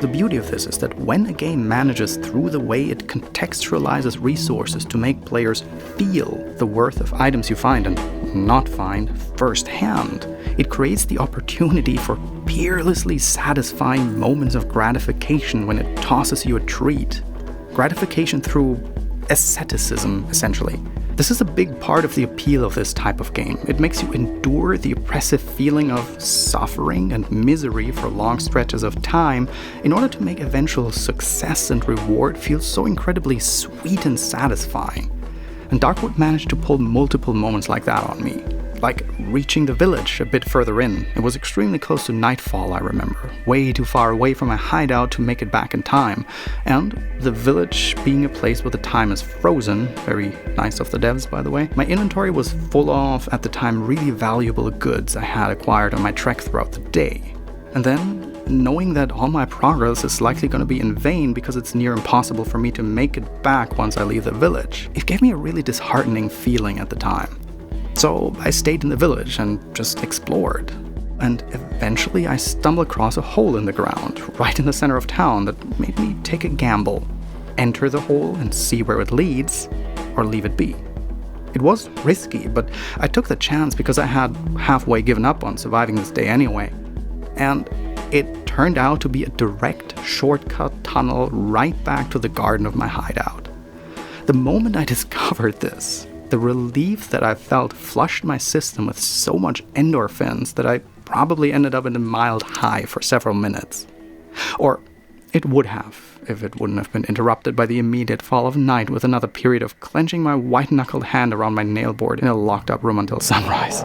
The beauty of this is that when a game manages through the way it contextualizes resources to make players feel the worth of items you find and not find firsthand, it creates the opportunity for peerlessly satisfying moments of gratification when it tosses you a treat. Gratification through asceticism, essentially. This is a big part of the appeal of this type of game. It makes you endure the oppressive feeling of suffering and misery for long stretches of time in order to make eventual success and reward feel so incredibly sweet and satisfying. And Darkwood managed to pull multiple moments like that on me. Like reaching the village a bit further in. It was extremely close to nightfall, I remember. Way too far away from my hideout to make it back in time. And the village being a place where the time is frozen, very nice of the devs by the way, my inventory was full of, at the time, really valuable goods I had acquired on my trek throughout the day. And then, knowing that all my progress is likely going to be in vain because it's near impossible for me to make it back once I leave the village, it gave me a really disheartening feeling at the time. So I stayed in the village and just explored. And eventually I stumbled across a hole in the ground, right in the center of town, that made me take a gamble. Enter the hole and see where it leads, or leave it be. It was risky, but I took the chance because I had halfway given up on surviving this day anyway. And it turned out to be a direct shortcut tunnel right back to the garden of my hideout. The moment I discovered this, the relief that I felt flushed my system with so much endorphins that I probably ended up in a mild high for several minutes. Or it would have, if it wouldn't have been interrupted by the immediate fall of night with another period of clenching my white-knuckled hand around my nailboard in a locked-up room until sunrise.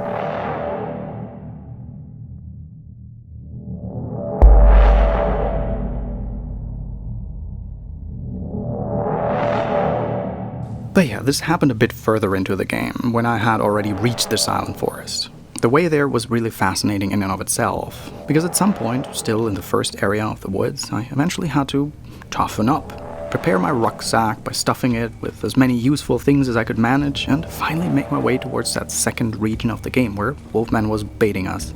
But yeah, this happened a bit further into the game, when I had already reached the Silent Forest. The way there was really fascinating in and of itself, because at some point, still in the first area of the woods, I eventually had to toughen up, prepare my rucksack by stuffing it with as many useful things as I could manage, and finally make my way towards that second region of the game where Wolfman was baiting us.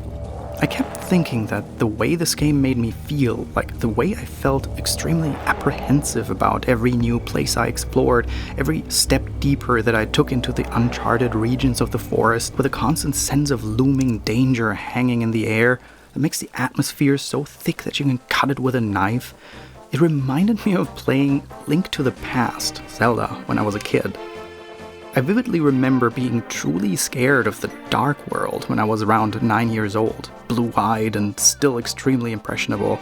I kept thinking that the way this game made me feel, like the way I felt extremely apprehensive about every new place I explored, every step deeper that I took into the uncharted regions of the forest, with a constant sense of looming danger hanging in the air that makes the atmosphere so thick that you can cut it with a knife. It reminded me of playing Link to the Past, Zelda, when I was a kid. I vividly remember being truly scared of the dark world when I was around 9 years old, blue-eyed and still extremely impressionable.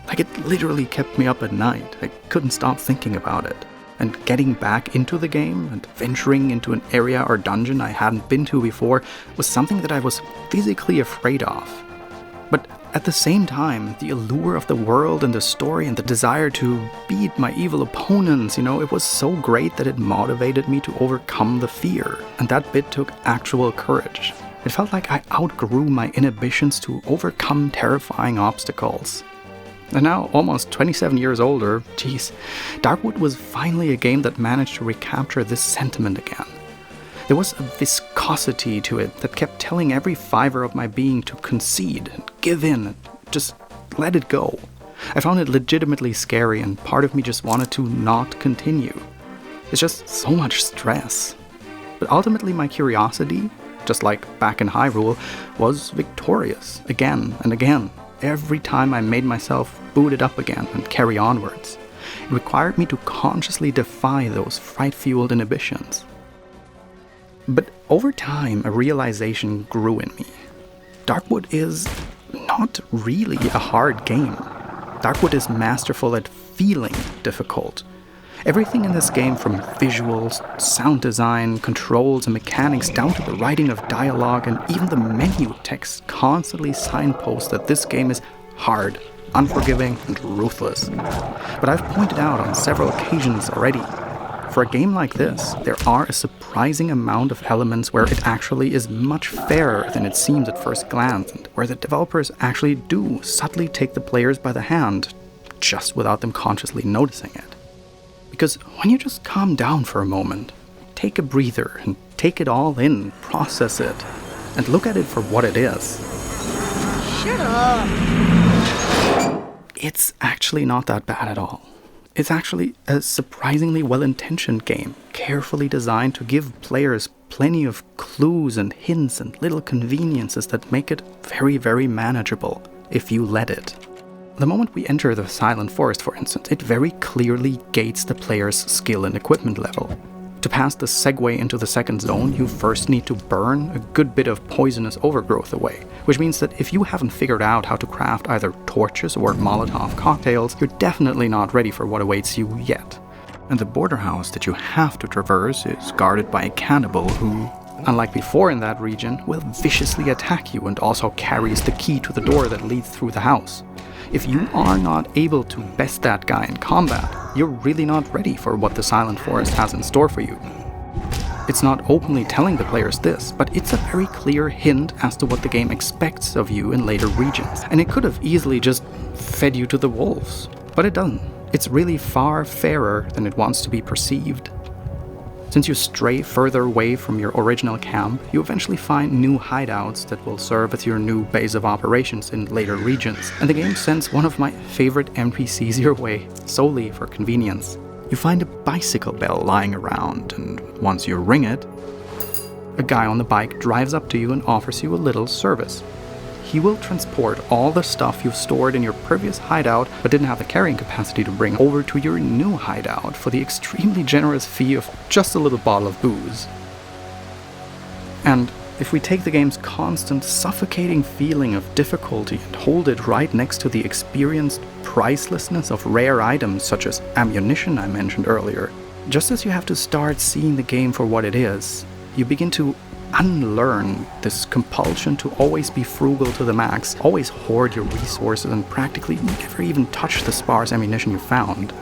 Like, it literally kept me up at night. I couldn't stop thinking about it. And getting back into the game and venturing into an area or dungeon I hadn't been to before was something that I was physically afraid of. But at the same time, the allure of the world and the story and the desire to beat my evil opponents, it was so great that it motivated me to overcome the fear. And that bit took actual courage. It felt like I outgrew my inhibitions to overcome terrifying obstacles. And now, almost 27 years older, Darkwood was finally a game that managed to recapture this sentiment again. There was a viscosity to it that kept telling every fiber of my being to concede and give in and just let it go. I found it legitimately scary, and part of me just wanted to not continue. It's just so much stress. But ultimately my curiosity, just like back in Hyrule, was victorious again and again. Every time I made myself boot it up again and carry onwards. It required me to consciously defy those fright-fueled inhibitions. But over time, a realization grew in me. Darkwood is not really a hard game. Darkwood is masterful at feeling difficult. Everything in this game, from visuals, sound design, controls and mechanics, down to the writing of dialogue and even the menu text, constantly signposts that this game is hard, unforgiving and ruthless. But I've pointed out on several occasions already, for a game like this, there are a surprising amount of elements where it actually is much fairer than it seems at first glance, and where the developers actually do subtly take the players by the hand, just without them consciously noticing it. Because when you just calm down for a moment, take a breather and take it all in, process it, and look at it for what it is. Shut up! It's actually not that bad at all. It's actually a surprisingly well-intentioned game, carefully designed to give players plenty of clues and hints and little conveniences that make it very, very manageable, if you let it. The moment we enter the Silent Forest, for instance, it very clearly gates the player's skill and equipment level. To pass the segue into the second zone, you first need to burn a good bit of poisonous overgrowth away, which means that if you haven't figured out how to craft either torches or Molotov cocktails, you're definitely not ready for what awaits you yet. And the border house that you have to traverse is guarded by a cannibal who, unlike before in that region, will viciously attack you and also carries the key to the door that leads through the house. If you are not able to best that guy in combat, you're really not ready for what the Silent Forest has in store for you. It's not openly telling the players this, but it's a very clear hint as to what the game expects of you in later regions, and it could have easily just fed you to the wolves, but it doesn't. It's really far fairer than it wants to be perceived. Since you stray further away from your original camp, you eventually find new hideouts that will serve as your new base of operations in later regions, and the game sends one of my favorite NPCs your way, solely for convenience. You find a bicycle bell lying around, and once you ring it, a guy on the bike drives up to you and offers you a little service. He will transport all the stuff you've stored in your previous hideout but didn't have the carrying capacity to bring over to your new hideout for the extremely generous fee of just a little bottle of booze. And if we take the game's constant, suffocating feeling of difficulty and hold it right next to the experienced pricelessness of rare items such as ammunition I mentioned earlier, just as you have to start seeing the game for what it is, you begin to unlearn this compulsion to always be frugal to the max, always hoard your resources and practically never even touch the sparse ammunition you found.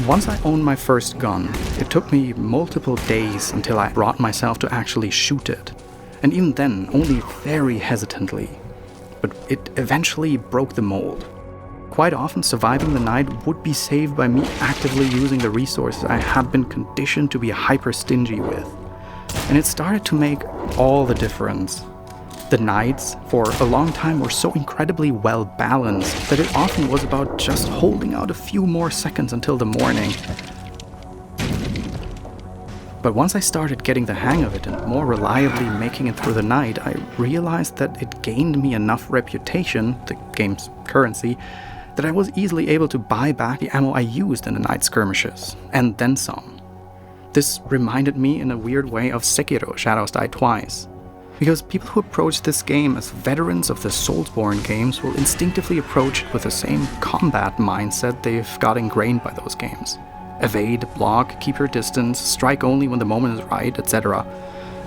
Once I owned my first gun, it took me multiple days until I brought myself to actually shoot it, and even then only very hesitantly, but it eventually broke the mold. Quite often surviving the night would be saved by me actively using the resources I had been conditioned to be hyper stingy with. And it started to make all the difference. The nights, for a long time, were so incredibly well balanced that it often was about just holding out a few more seconds until the morning. But once I started getting the hang of it and more reliably making it through the night, I realized that it gained me enough reputation, the game's currency, that I was easily able to buy back the ammo I used in the night skirmishes, and then some. This reminded me in a weird way of Sekiro: Shadows Die Twice. Because people who approach this game as veterans of the Soulsborne games will instinctively approach it with the same combat mindset they've got ingrained by those games. Evade, block, keep your distance, strike only when the moment is right, etc.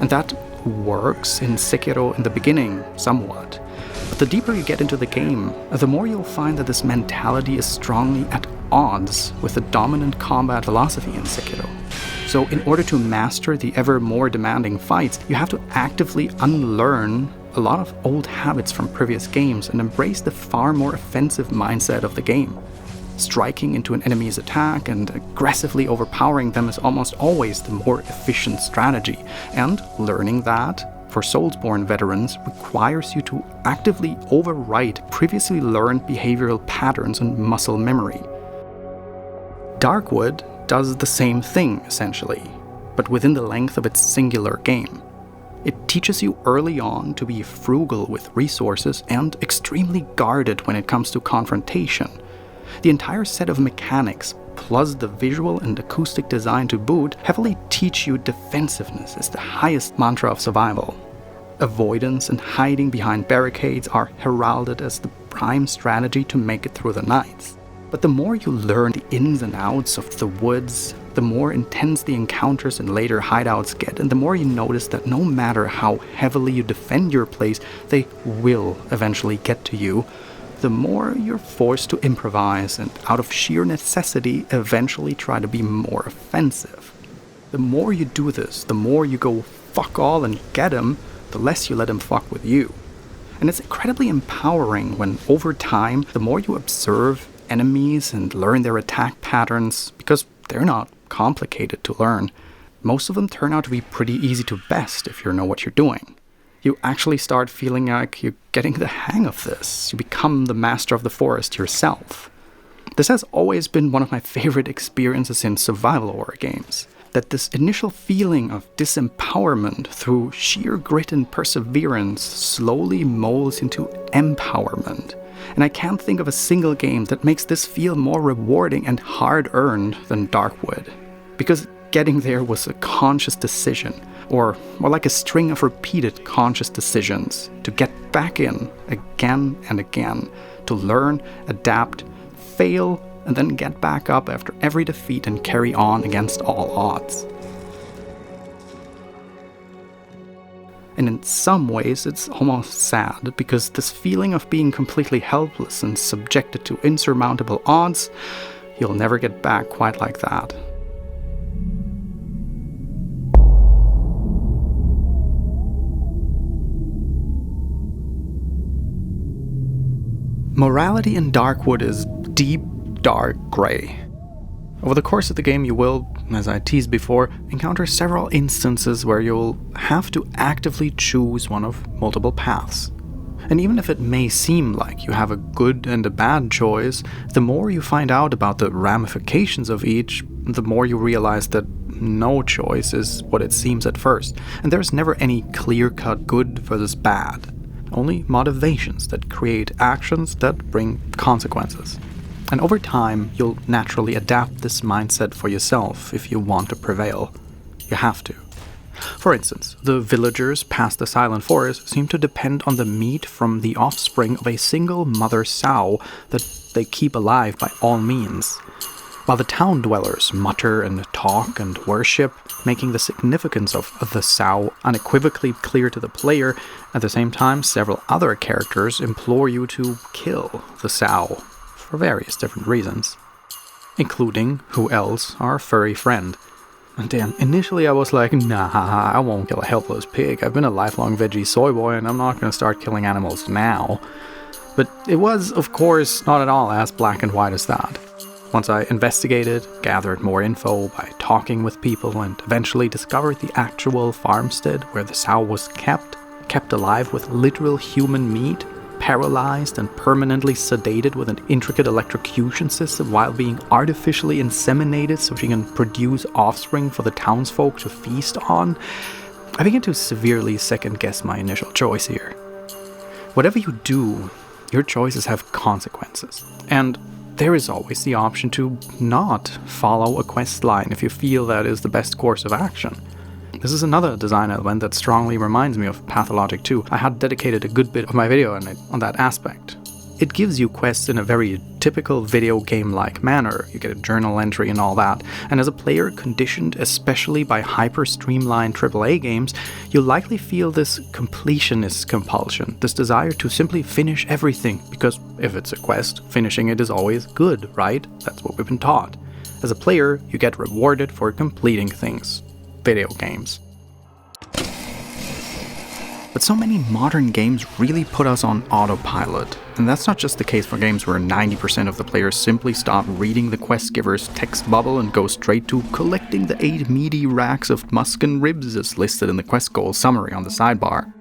And that works in Sekiro in the beginning, somewhat. But the deeper you get into the game, the more you'll find that this mentality is strongly at odds with the dominant combat philosophy in Sekiro. So in order to master the ever more demanding fights, you have to actively unlearn a lot of old habits from previous games and embrace the far more offensive mindset of the game. Striking into an enemy's attack and aggressively overpowering them is almost always the more efficient strategy, and learning that, for Soulsborne veterans, requires you to actively overwrite previously learned behavioral patterns and muscle memory. Darkwood does the same thing, essentially, but within the length of its singular game. It teaches you early on to be frugal with resources and extremely guarded when it comes to confrontation. The entire set of mechanics, plus the visual and acoustic design to boot, heavily teach you defensiveness as the highest mantra of survival. avoidance and hiding behind barricades are heralded as the prime strategy to make it through the nights. But the more you learn the ins and outs of the woods, the more intense the encounters and later hideouts get, and the more you notice that no matter how heavily you defend your place, they will eventually get to you, the more you're forced to improvise and, out of sheer necessity, eventually try to be more offensive. The more you do this, the more you go fuck all and get him, the less you let him fuck with you. And it's incredibly empowering when, over time, the more you observe enemies and learn their attack patterns, because they're not complicated to learn, most of them turn out to be pretty easy to best if you know what you're doing. You actually start feeling like you're getting the hang of this. You become the master of the forest yourself. This has always been one of my favorite experiences in survival horror games. That this initial feeling of disempowerment through sheer grit and perseverance slowly molds into empowerment. And I can't think of a single game that makes this feel more rewarding and hard-earned than Darkwood. Because getting there was a conscious decision, or more like a string of repeated conscious decisions to get back in again and again, to learn, adapt, fail, and then get back up after every defeat and carry on against all odds. And in some ways it's almost sad, because this feeling of being completely helpless and subjected to insurmountable odds, you'll never get back quite like that. Morality in Darkwood is deep, dark gray. Over the course of the game you will, as I teased before, encounter several instances where you'll have to actively choose one of multiple paths. And even if it may seem like you have a good and a bad choice, the more you find out about the ramifications of each, the more you realize that no choice is what it seems at first, and there's never any clear-cut good versus bad. Only motivations that create actions that bring consequences. And over time, you'll naturally adapt this mindset for yourself if you want to prevail. You have to. For instance, the villagers past the Silent Forest seem to depend on the meat from the offspring of a single mother sow that they keep alive by all means, while the town dwellers mutter and talk and worship, making the significance of the sow unequivocally clear to the player. At the same time, several other characters implore you to kill the sow, for various different reasons, including, who else, our furry friend. And damn, initially I was like, nah, I won't kill a helpless pig. I've been a lifelong veggie soy boy and I'm not going to start killing animals now. But it was, of course, not at all as black and white as that. Once I investigated, gathered more info by talking with people, and eventually discovered the actual farmstead where the sow was kept alive with literal human meat, paralyzed and permanently sedated with an intricate electrocution system while being artificially inseminated so she can produce offspring for the townsfolk to feast on, I began to severely second-guess my initial choice here. Whatever you do, your choices have consequences, and there is always the option to not follow a quest line if you feel that is the best course of action. This is another design element that strongly reminds me of Pathologic 2. I had dedicated a good bit of my video on that aspect. It gives you quests in a very typical video game-like manner. You get a journal entry and all that, and as a player conditioned especially by hyper-streamlined AAA games, you'll likely feel this completionist compulsion, this desire to simply finish everything, because if it's a quest, finishing it is always good, right? That's what we've been taught. As a player, you get rewarded for completing things. Video games. But so many modern games really put us on autopilot, and that's not just the case for games where 90% of the players simply stop reading the quest giver's text bubble and go straight to collecting the 8 meaty racks of muskin ribs as listed in the quest goal summary on the sidebar.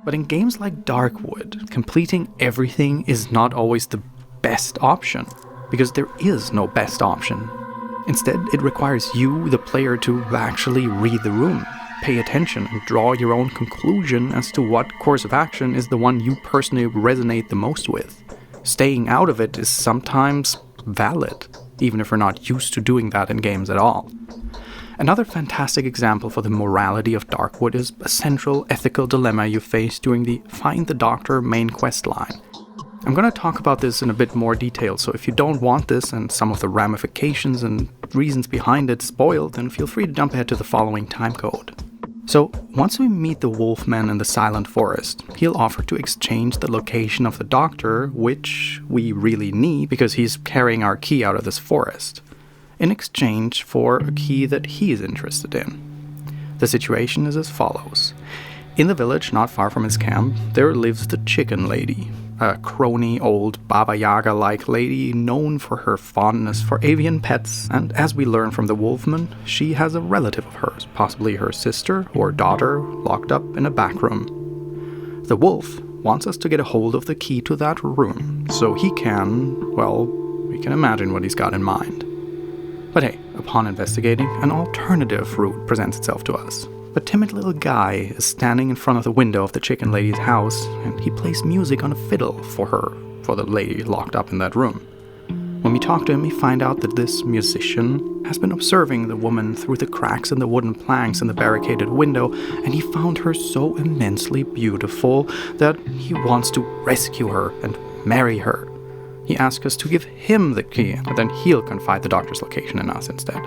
But in games like Darkwood, completing everything is not always the best option, because there is no best option. Instead, it requires you, the player, to actually read the room, pay attention, and draw your own conclusion as to what course of action is the one you personally resonate the most with. Staying out of it is sometimes valid, even if we're not used to doing that in games at all. Another fantastic example for the morality of Darkwood is a central ethical dilemma you face during the Find the Doctor main quest line. I'm going to talk about this in a bit more detail, so if you don't want this and some of the ramifications and reasons behind it spoiled, then feel free to jump ahead to the following timecode. So, once we meet the Wolfman in the Silent Forest, he'll offer to exchange the location of the Doctor, which we really need because he's carrying our key out of this forest, in exchange for a key that he is interested in. The situation is as follows. In the village not far from his camp, there lives the Chicken Lady, a crony old Baba Yaga-like lady known for her fondness for avian pets, and as we learn from the Wolfman, she has a relative of hers, possibly her sister or daughter, locked up in a back room. The Wolf wants us to get a hold of the key to that room, so he can, well, we can imagine what he's got in mind. But hey, upon investigating, an alternative route presents itself to us. A timid little guy is standing in front of the window of the Chicken Lady's house, and he plays music on a fiddle for her, for the lady locked up in that room. When we talk to him, we find out that this musician has been observing the woman through the cracks in the wooden planks in the barricaded window, and he found her so immensely beautiful that he wants to rescue her and marry her. He asks us to give him the key, and then he'll confide the Doctor's location in us instead.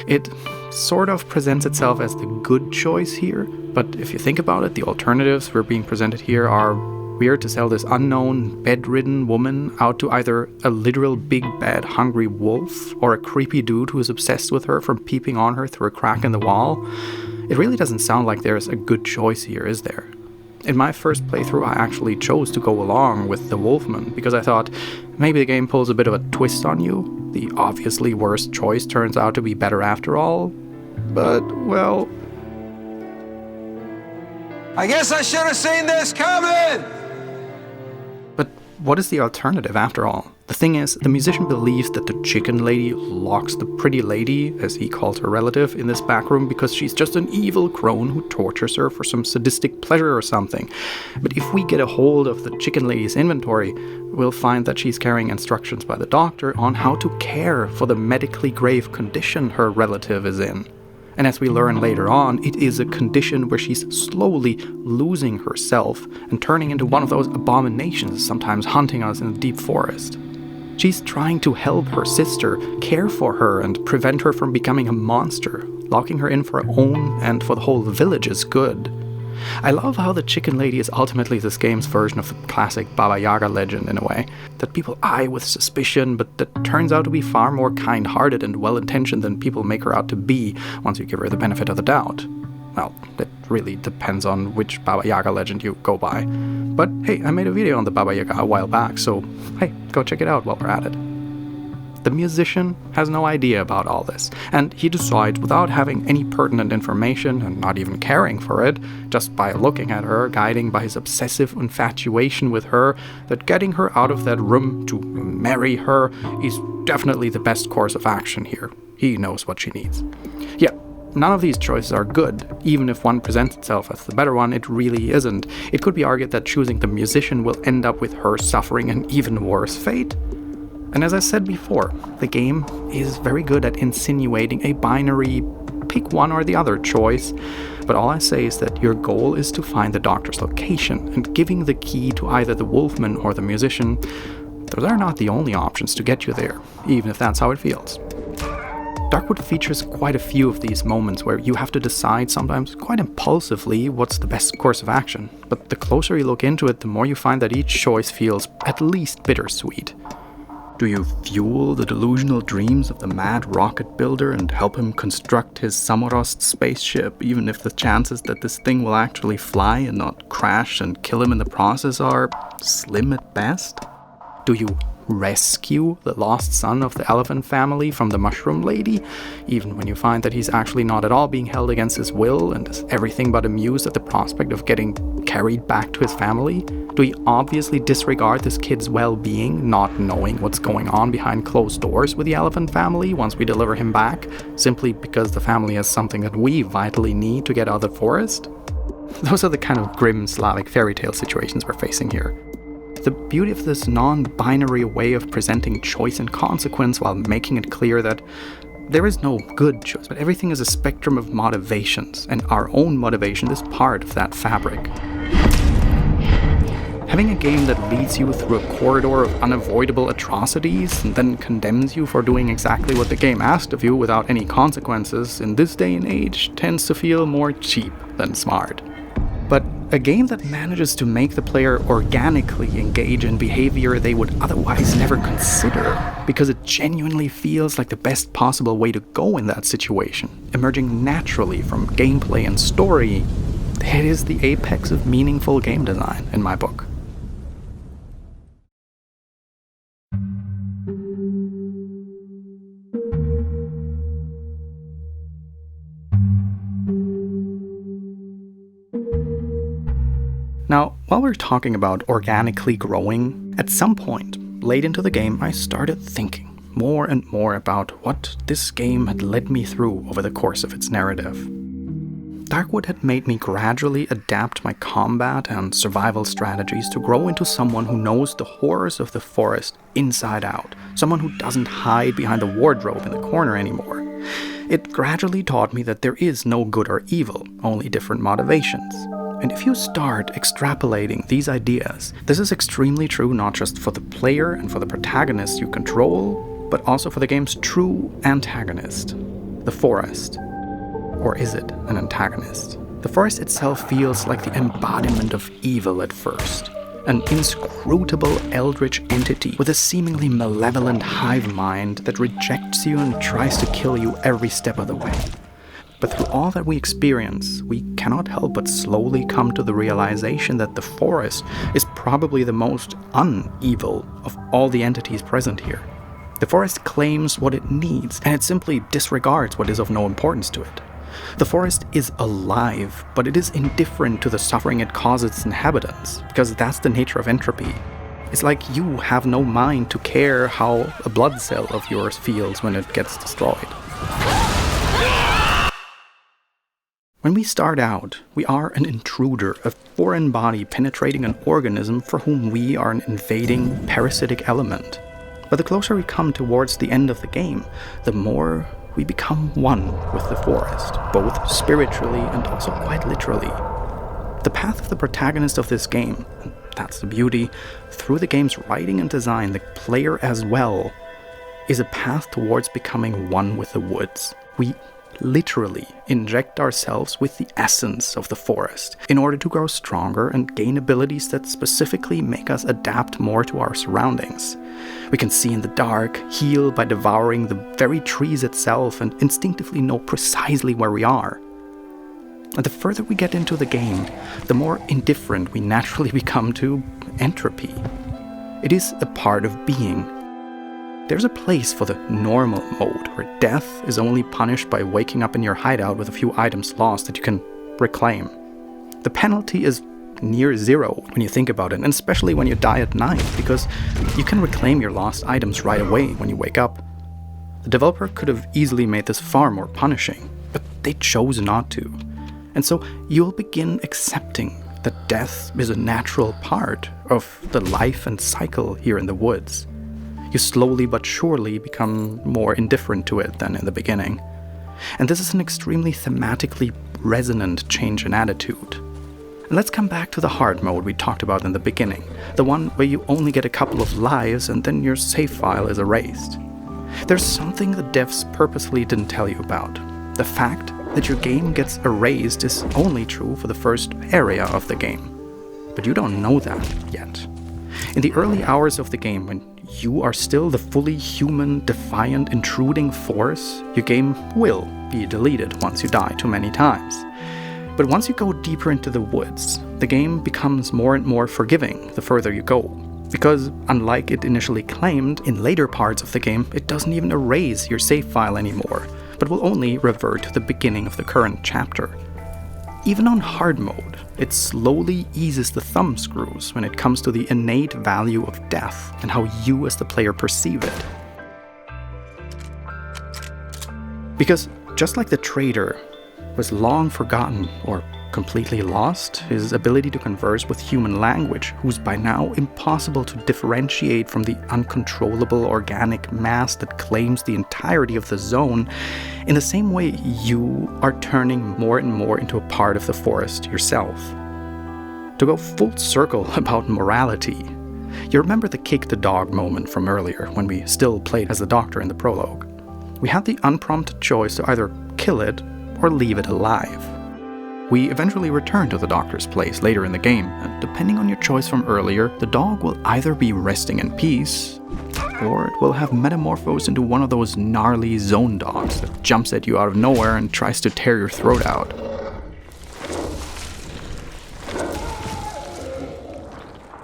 It sort of presents itself as the good choice here, but if you think about it, the alternatives we're being presented here are we're to sell this unknown, bedridden woman out to either a literal big, bad, hungry wolf or a creepy dude who is obsessed with her from peeping on her through a crack in the wall. It really doesn't sound like there's a good choice here, is there? In my first playthrough, I actually chose to go along with the Wolfman because I thought maybe the game pulls a bit of a twist on you. The obviously worst choice turns out to be better after all. But, well... I guess I should have seen this coming! But what is the alternative after all? The thing is, the musician believes that the Chicken Lady locks the pretty lady, as he calls her relative, in this back room because she's just an evil crone who tortures her for some sadistic pleasure or something. But if we get a hold of the Chicken Lady's inventory, we'll find that she's carrying instructions by the Doctor on how to care for the medically grave condition her relative is in. And as we learn later on, it is a condition where she's slowly losing herself and turning into one of those abominations sometimes hunting us in the deep forest. She's trying to help her sister, care for her, and prevent her from becoming a monster, locking her in for her own and for the whole village's good. I love how the Chicken Lady is ultimately this game's version of the classic Baba Yaga legend in a way, that people eye with suspicion, but that turns out to be far more kind-hearted and well-intentioned than people make her out to be once you give her the benefit of the doubt. Well, it really depends on which Baba Yaga legend you go by. But hey, I made a video on the Baba Yaga a while back, so hey, go check it out while we're at it. The musician has no idea about all this, and he decides, without having any pertinent information and not even caring for it, just by looking at her, guiding by his obsessive infatuation with her, that getting her out of that room to marry her is definitely the best course of action here. He knows what she needs. Yeah, none of these choices are good. Even if one presents itself as the better one, it really isn't. It could be argued that choosing the musician will end up with her suffering an even worse fate. And as I said before, the game is very good at insinuating a binary pick one or the other choice, but all I say is that your goal is to find the Doctor's location, and giving the key to either the Wolfman or the musician, those are not the only options to get you there, even if that's how it feels. Darkwood features quite a few of these moments where you have to decide, sometimes quite impulsively, what's the best course of action, but the closer you look into it, the more you find that each choice feels at least bittersweet. Do you fuel the delusional dreams of the mad rocket builder and help him construct his Samorost spaceship, even if the chances that this thing will actually fly and not crash and kill him in the process are slim at best? Do you rescue the lost son of the elephant family from the mushroom lady, even when you find that he's actually not at all being held against his will and is everything but amused at the prospect of getting carried back to his family? Do we obviously disregard this kid's well-being, not knowing what's going on behind closed doors with the elephant family once we deliver him back, simply because the family has something that we vitally need to get out of the forest? Those are the kind of grim Slavic fairy tale situations we're facing here. The beauty of this non-binary way of presenting choice and consequence while making it clear that there is no good choice, but everything is a spectrum of motivations, and our own motivation is part of that fabric. Having a game that leads you through a corridor of unavoidable atrocities and then condemns you for doing exactly what the game asked of you without any consequences in this day and age tends to feel more cheap than smart. But a game that manages to make the player organically engage in behavior they would otherwise never consider because it genuinely feels like the best possible way to go in that situation, emerging naturally from gameplay and story, it is the apex of meaningful game design in my book. Now, while we're talking about organically growing, at some point, late into the game, I started thinking more and more about what this game had led me through over the course of its narrative. Darkwood had made me gradually adapt my combat and survival strategies to grow into someone who knows the horrors of the forest inside out, someone who doesn't hide behind the wardrobe in the corner anymore. It gradually taught me that there is no good or evil, only different motivations. And if you start extrapolating these ideas, this is extremely true not just for the player and for the protagonist you control, but also for the game's true antagonist, the forest. Or is it an antagonist? The forest itself feels like the embodiment of evil at first, an inscrutable eldritch entity with a seemingly malevolent hive mind that rejects you and tries to kill you every step of the way. But through all that we experience, we cannot help but slowly come to the realization that the forest is probably the most un-evil of all the entities present here. The forest claims what it needs, and it simply disregards what is of no importance to it. The forest is alive, but it is indifferent to the suffering it causes its inhabitants, because that's the nature of entropy. It's like you have no mind to care how a blood cell of yours feels when it gets destroyed. When we start out, we are an intruder, a foreign body penetrating an organism for whom we are an invading, parasitic element. But the closer we come towards the end of the game, the more we become one with the forest, both spiritually and also quite literally. The path of the protagonist of this game, and that's the beauty, through the game's writing and design, the player as well, is a path towards becoming one with the woods. We literally inject ourselves with the essence of the forest in order to grow stronger and gain abilities that specifically make us adapt more to our surroundings. We can see in the dark, heal by devouring the very trees itself, and instinctively know precisely where we are. And the further we get into the game, the more indifferent we naturally become to entropy. It is a part of being. There's a place for the normal mode, where death is only punished by waking up in your hideout with a few items lost that you can reclaim. The penalty is near zero when you think about it, and especially when you die at night, because you can reclaim your lost items right away when you wake up. The developer could have easily made this far more punishing, but they chose not to. And so you'll begin accepting that death is a natural part of the life and cycle here in the woods. You slowly but surely become more indifferent to it than in the beginning. And this is an extremely thematically resonant change in attitude. And let's come back to the hard mode we talked about in the beginning, the one where you only get a couple of lives and then your save file is erased. There's something the devs purposely didn't tell you about. The fact that your game gets erased is only true for the first area of the game. But you don't know that yet. In the early hours of the game, when you are still the fully human, defiant, intruding force, your game will be deleted once you die too many times. But once you go deeper into the woods, the game becomes more and more forgiving the further you go. Because, unlike it initially claimed, in later parts of the game, it doesn't even erase your save file anymore, but will only revert to the beginning of the current chapter. Even on hard mode, it slowly eases the thumbscrews when it comes to the innate value of death and how you as the player perceive it. Because just like the traitor was long forgotten or completely lost, his ability to converse with human language, who's by now impossible to differentiate from the uncontrollable organic mass that claims the entirety of the zone, in the same way you are turning more and more into a part of the forest yourself. To go full circle about morality, you remember the kick the dog moment from earlier when we still played as the doctor in the prologue. We had the unprompted choice to either kill it or leave it alive. We eventually return to the doctor's place later in the game, and depending on your choice from earlier, the dog will either be resting in peace, or it will have metamorphosed into one of those gnarly zone dogs that jumps at you out of nowhere and tries to tear your throat out.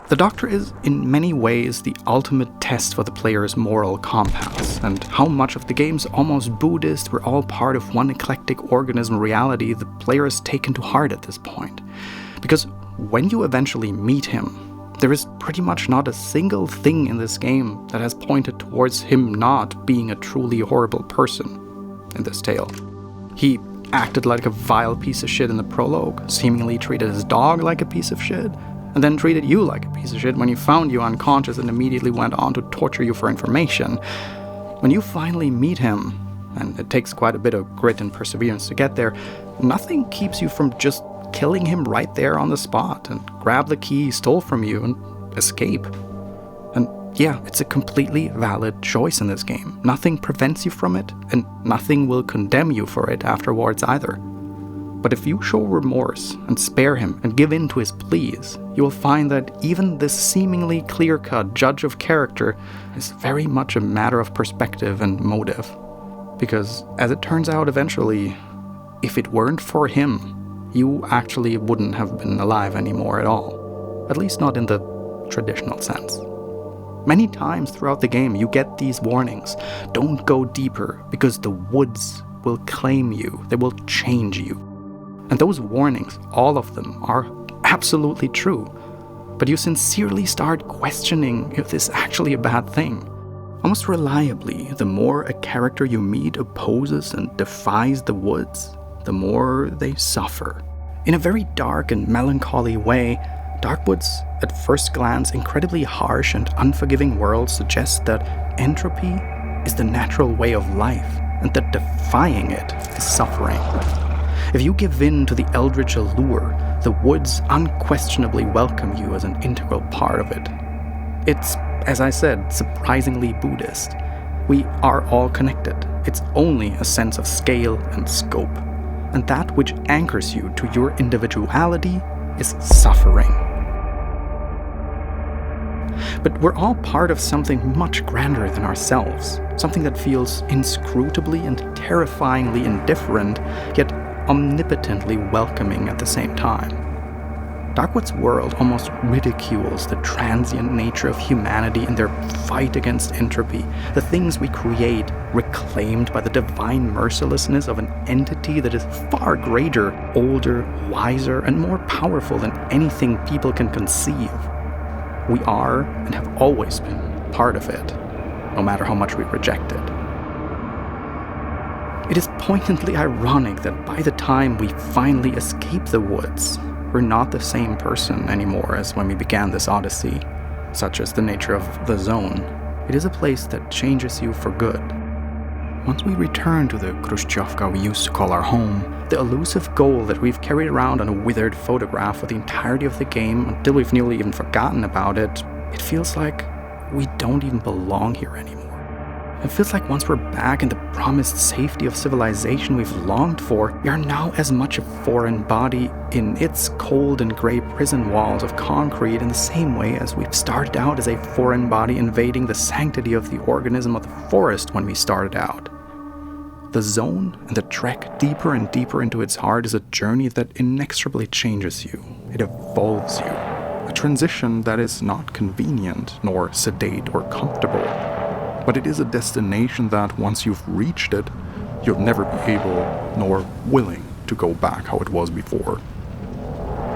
The Doctor is, in many ways, the ultimate test for the player's moral compass, and how much of the game's almost Buddhist, we're all part of one eclectic organism reality the player has taken to heart at this point. Because when you eventually meet him, there is pretty much not a single thing in this game that has pointed towards him not being a truly horrible person in this tale. He acted like a vile piece of shit in the prologue, seemingly treated his dog like a piece of shit, and then treated you like a piece of shit when he found you unconscious and immediately went on to torture you for information. When you finally meet him, and it takes quite a bit of grit and perseverance to get there, nothing keeps you from just killing him right there on the spot and grab the key he stole from you and escape. And yeah, it's a completely valid choice in this game. Nothing prevents you from it, and nothing will condemn you for it afterwards either. But if you show remorse and spare him and give in to his pleas, you will find that even this seemingly clear-cut judge of character is very much a matter of perspective and motive. Because, as it turns out eventually, if it weren't for him, you actually wouldn't have been alive anymore at all. At least not in the traditional sense. Many times throughout the game you get these warnings. Don't go deeper, because the woods will claim you. They will change you. And those warnings, all of them, are absolutely true. But you sincerely start questioning if this is actually a bad thing. Almost reliably, the more a character you meet opposes and defies the woods, the more they suffer. In a very dark and melancholy way, Darkwood's, at first glance, incredibly harsh and unforgiving world suggests that entropy is the natural way of life, and that defying it is suffering. If you give in to the eldritch allure, the woods unquestionably welcome you as an integral part of it. It's, as I said, surprisingly Buddhist. We are all connected. It's only a sense of scale and scope. And that which anchors you to your individuality is suffering. But we're all part of something much grander than ourselves. Something that feels inscrutably and terrifyingly indifferent, yet omnipotently welcoming at the same time. Darkwood's world almost ridicules the transient nature of humanity in their fight against entropy, the things we create reclaimed by the divine mercilessness of an entity that is far greater, older, wiser, and more powerful than anything people can conceive. We are, and have always been, part of it, no matter how much we reject it. It is poignantly ironic that by the time we finally escape the woods, we're not the same person anymore as when we began this odyssey. Such as the nature of the zone. It is a place that changes you for good. Once we return to the Khrushchevka we used to call our home, the elusive goal that we've carried around on a withered photograph for the entirety of the game until we've nearly even forgotten about it, it feels like we don't even belong here anymore. It feels like once we're back in the promised safety of civilization we've longed for, we are now as much a foreign body in its cold and grey prison walls of concrete in the same way as we've started out as a foreign body invading the sanctity of the organism of the forest when we started out. The zone and the trek deeper and deeper into its heart is a journey that inexorably changes you. It evolves you. A transition that is not convenient, nor sedate or comfortable. But it is a destination that, once you've reached it, you'll never be able, nor willing, to go back how it was before.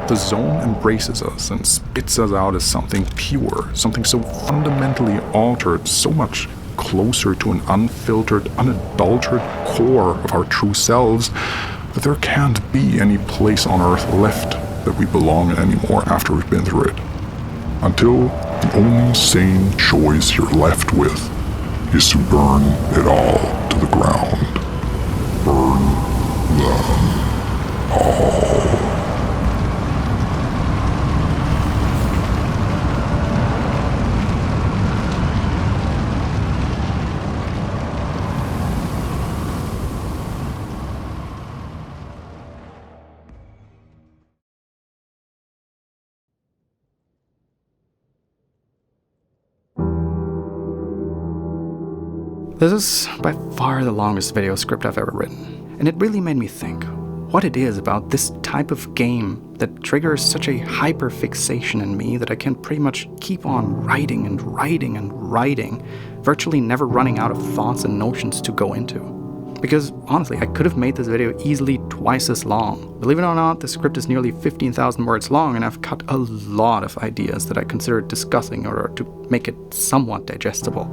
The zone embraces us and spits us out as something pure, something so fundamentally altered, so much closer to an unfiltered, unadulterated core of our true selves, that there can't be any place on Earth left that we belong in anymore after we've been through it. Until the only sane choice you're left with is to burn it all to the ground. Burn them all. This is by far the longest video script I've ever written, and it really made me think what it is about this type of game that triggers such a hyper-fixation in me that I can pretty much keep on writing and writing and writing, virtually never running out of thoughts and notions to go into. Because honestly, I could have made this video easily twice as long. Believe it or not, the script is nearly 15,000 words long, and I've cut a lot of ideas that I considered discussing in order to make it somewhat digestible.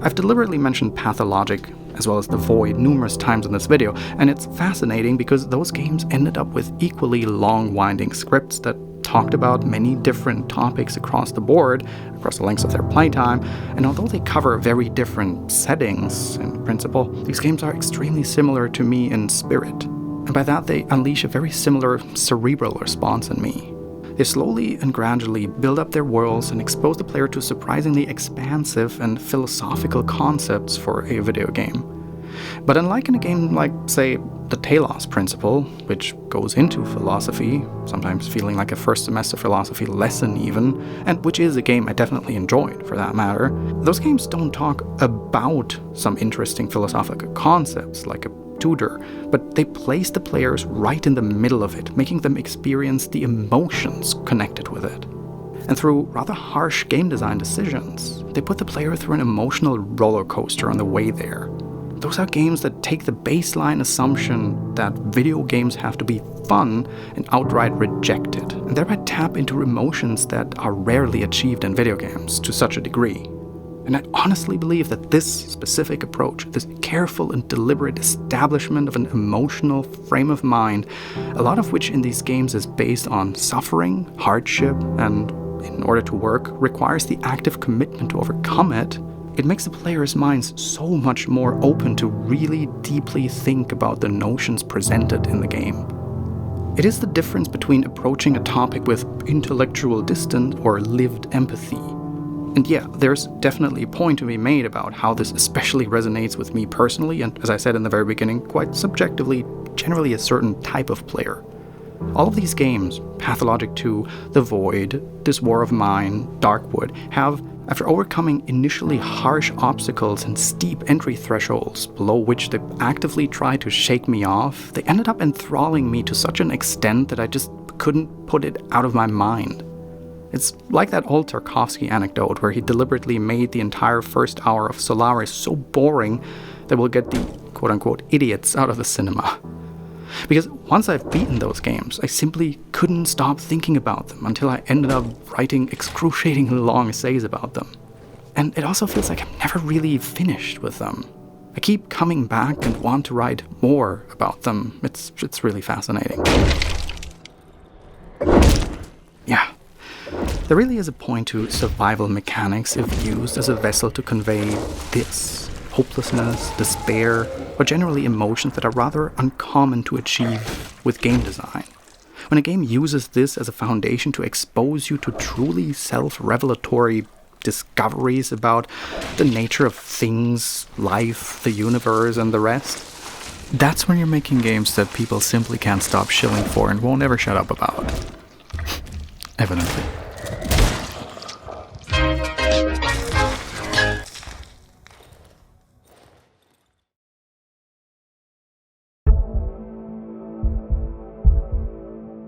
I've deliberately mentioned Pathologic as well as The Void numerous times in this video, and it's fascinating because those games ended up with equally long winding scripts that talked about many different topics across the board, across the lengths of their playtime, and although they cover very different settings in principle, these games are extremely similar to me in spirit. And by that they unleash a very similar cerebral response in me. They slowly and gradually build up their worlds and expose the player to surprisingly expansive and philosophical concepts for a video game. But unlike in a game like, say, the Tailor principle, which goes into philosophy, sometimes feeling like a first semester philosophy lesson even, and which is a game I definitely enjoyed for that matter, those games don't talk about some interesting philosophical concepts like a tutor, but they place the players right in the middle of it, making them experience the emotions connected with it. And through rather harsh game design decisions, they put the player through an emotional roller coaster on the way there. Those are games that take the baseline assumption that video games have to be fun and outright reject it, and thereby tap into emotions that are rarely achieved in video games to such a degree. And I honestly believe that this specific approach, this careful and deliberate establishment of an emotional frame of mind, a lot of which in these games is based on suffering, hardship, and in order to work, requires the active commitment to overcome it, it makes the player's minds so much more open to really deeply think about the notions presented in the game. It is the difference between approaching a topic with intellectual distance or lived empathy. And yeah, there's definitely a point to be made about how this especially resonates with me personally, and as I said in the very beginning, quite subjectively, generally a certain type of player. All of these games, Pathologic 2, The Void, This War of Mine, Darkwood, have, after overcoming initially harsh obstacles and steep entry thresholds below which they actively tried to shake me off, they ended up enthralling me to such an extent that I just couldn't put it out of my mind. It's like that old Tarkovsky anecdote where he deliberately made the entire first hour of Solaris so boring that we'll get the quote-unquote idiots out of the cinema. Because once I've beaten those games, I simply couldn't stop thinking about them until I ended up writing excruciatingly long essays about them. And it also feels like I'm never really finished with them. I keep coming back and want to write more about them. It's really fascinating. Yeah. There really is a point to survival mechanics if used as a vessel to convey this: hopelessness, despair, or generally emotions that are rather uncommon to achieve with game design. When a game uses this as a foundation to expose you to truly self-revelatory discoveries about the nature of things, life, the universe, and the rest, that's when you're making games that people simply can't stop shilling for and won't ever shut up about. Evidently.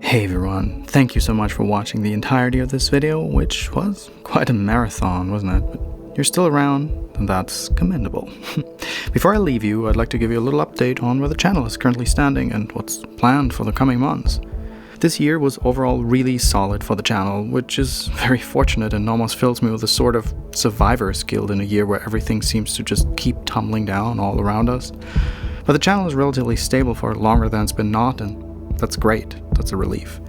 Hey everyone, thank you so much for watching the entirety of this video, which was quite a marathon, wasn't it? But you're still around, and that's commendable. Before I leave you, I'd like to give you a little update on where the channel is currently standing and what's planned for the coming months. This year was overall really solid for the channel, which is very fortunate and almost fills me with a sort of survivor's guilt in a year where everything seems to just keep tumbling down all around us. But the channel is relatively stable for longer than it's been not, and that's great. That's a relief.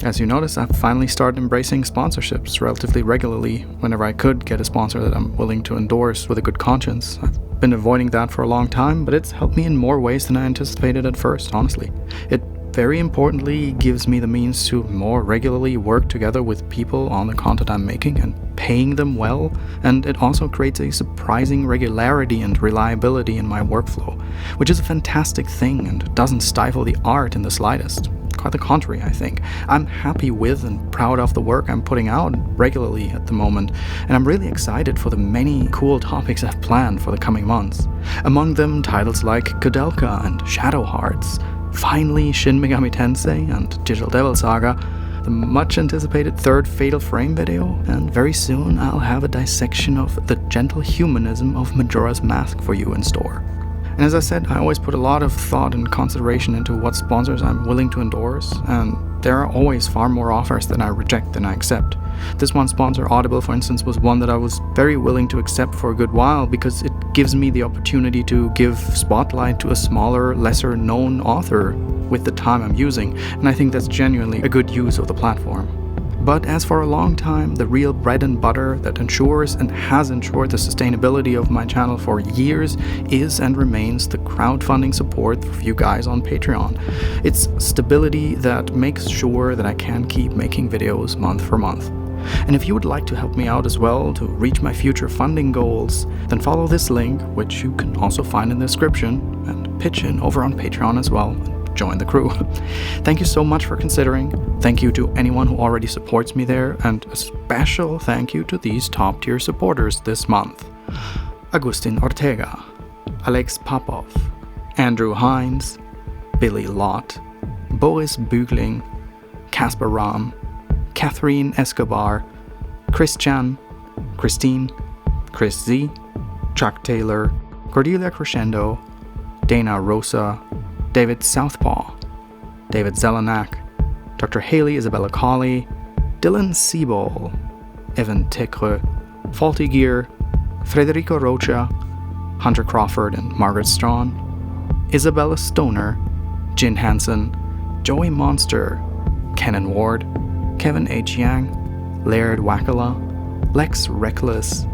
As you notice, I've finally started embracing sponsorships relatively regularly whenever I could get a sponsor that I'm willing to endorse with a good conscience. I've been avoiding that for a long time, but it's helped me in more ways than I anticipated at first, honestly. It very importantly gives me the means to more regularly work together with people on the content I'm making and paying them well, and it also creates a surprising regularity and reliability in my workflow, which is a fantastic thing and doesn't stifle the art in the slightest. Quite the contrary, I think. I'm happy with and proud of the work I'm putting out regularly at the moment, and I'm really excited for the many cool topics I've planned for the coming months. Among them, titles like Kudelka and Shadow Hearts, finally Shin Megami Tensei and Digital Devil Saga, the much anticipated third Fatal Frame video, and very soon I'll have a dissection of the gentle humanism of Majora's Mask for you in store. And as I said, I always put a lot of thought and consideration into what sponsors I'm willing to endorse, and there are always far more offers that I reject than I accept. This one sponsor, Audible, for instance, was one that I was very willing to accept for a good while because it gives me the opportunity to give spotlight to a smaller, lesser known author with the time I'm using, and I think that's genuinely a good use of the platform. But as for a long time, the real bread and butter that ensures and has ensured the sustainability of my channel for years is and remains the crowdfunding support for you guys on Patreon. It's stability that makes sure that I can keep making videos month for month. And if you would like to help me out as well to reach my future funding goals, then follow this link, which you can also find in the description, and pitch in over on Patreon as well. Join the crew. Thank you so much for considering. Thank you to anyone who already supports me there, and a special thank you to these top tier supporters this month. Agustin Ortega, Alex Popov, Andrew Hines, Billy Lott, Boris Bügling, Casper Rahm, Catherine Escobar, Christian, Christine, Chris Z, Chuck Taylor, Cordelia Crescendo, Dana Rosa, David Southpaw, David Zelenak, Dr. Haley Isabella Colley, Dylan Seaball, Evan Tekre, Faulty Gear, Federico Rocha, Hunter Crawford and Margaret Strawn, Isabella Stoner, Jin Hansen, Joey Monster, Kenan Ward, Kevin H. Yang, Laird Wakala, Lex Reckless,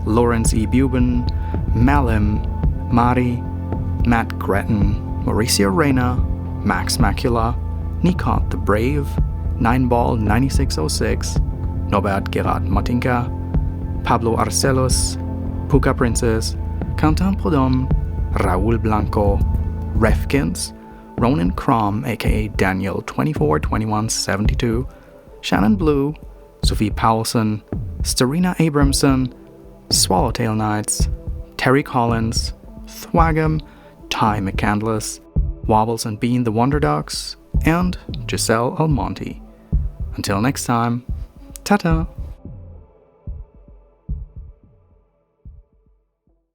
Lawrence E. Buben, Malim, Mari, Matt Gretton, Mauricio Reyna, Max Macula, Nikot the Brave, Nineball 9606, Norbert Gerard Matinka, Pablo Arcelos, Puka Princess, Quentin Prodom, Raul Blanco, Refkins, Ronan Crom aka Daniel 242172, Shannon Blue, Sophie Powelson, Starina Abramson, Swallowtail Knights, Terry Collins, Thwagam, Ty McCandless, Wobbles and Bean the Wonder Ducks, and Giselle Almonte. Until next time, ta-ta!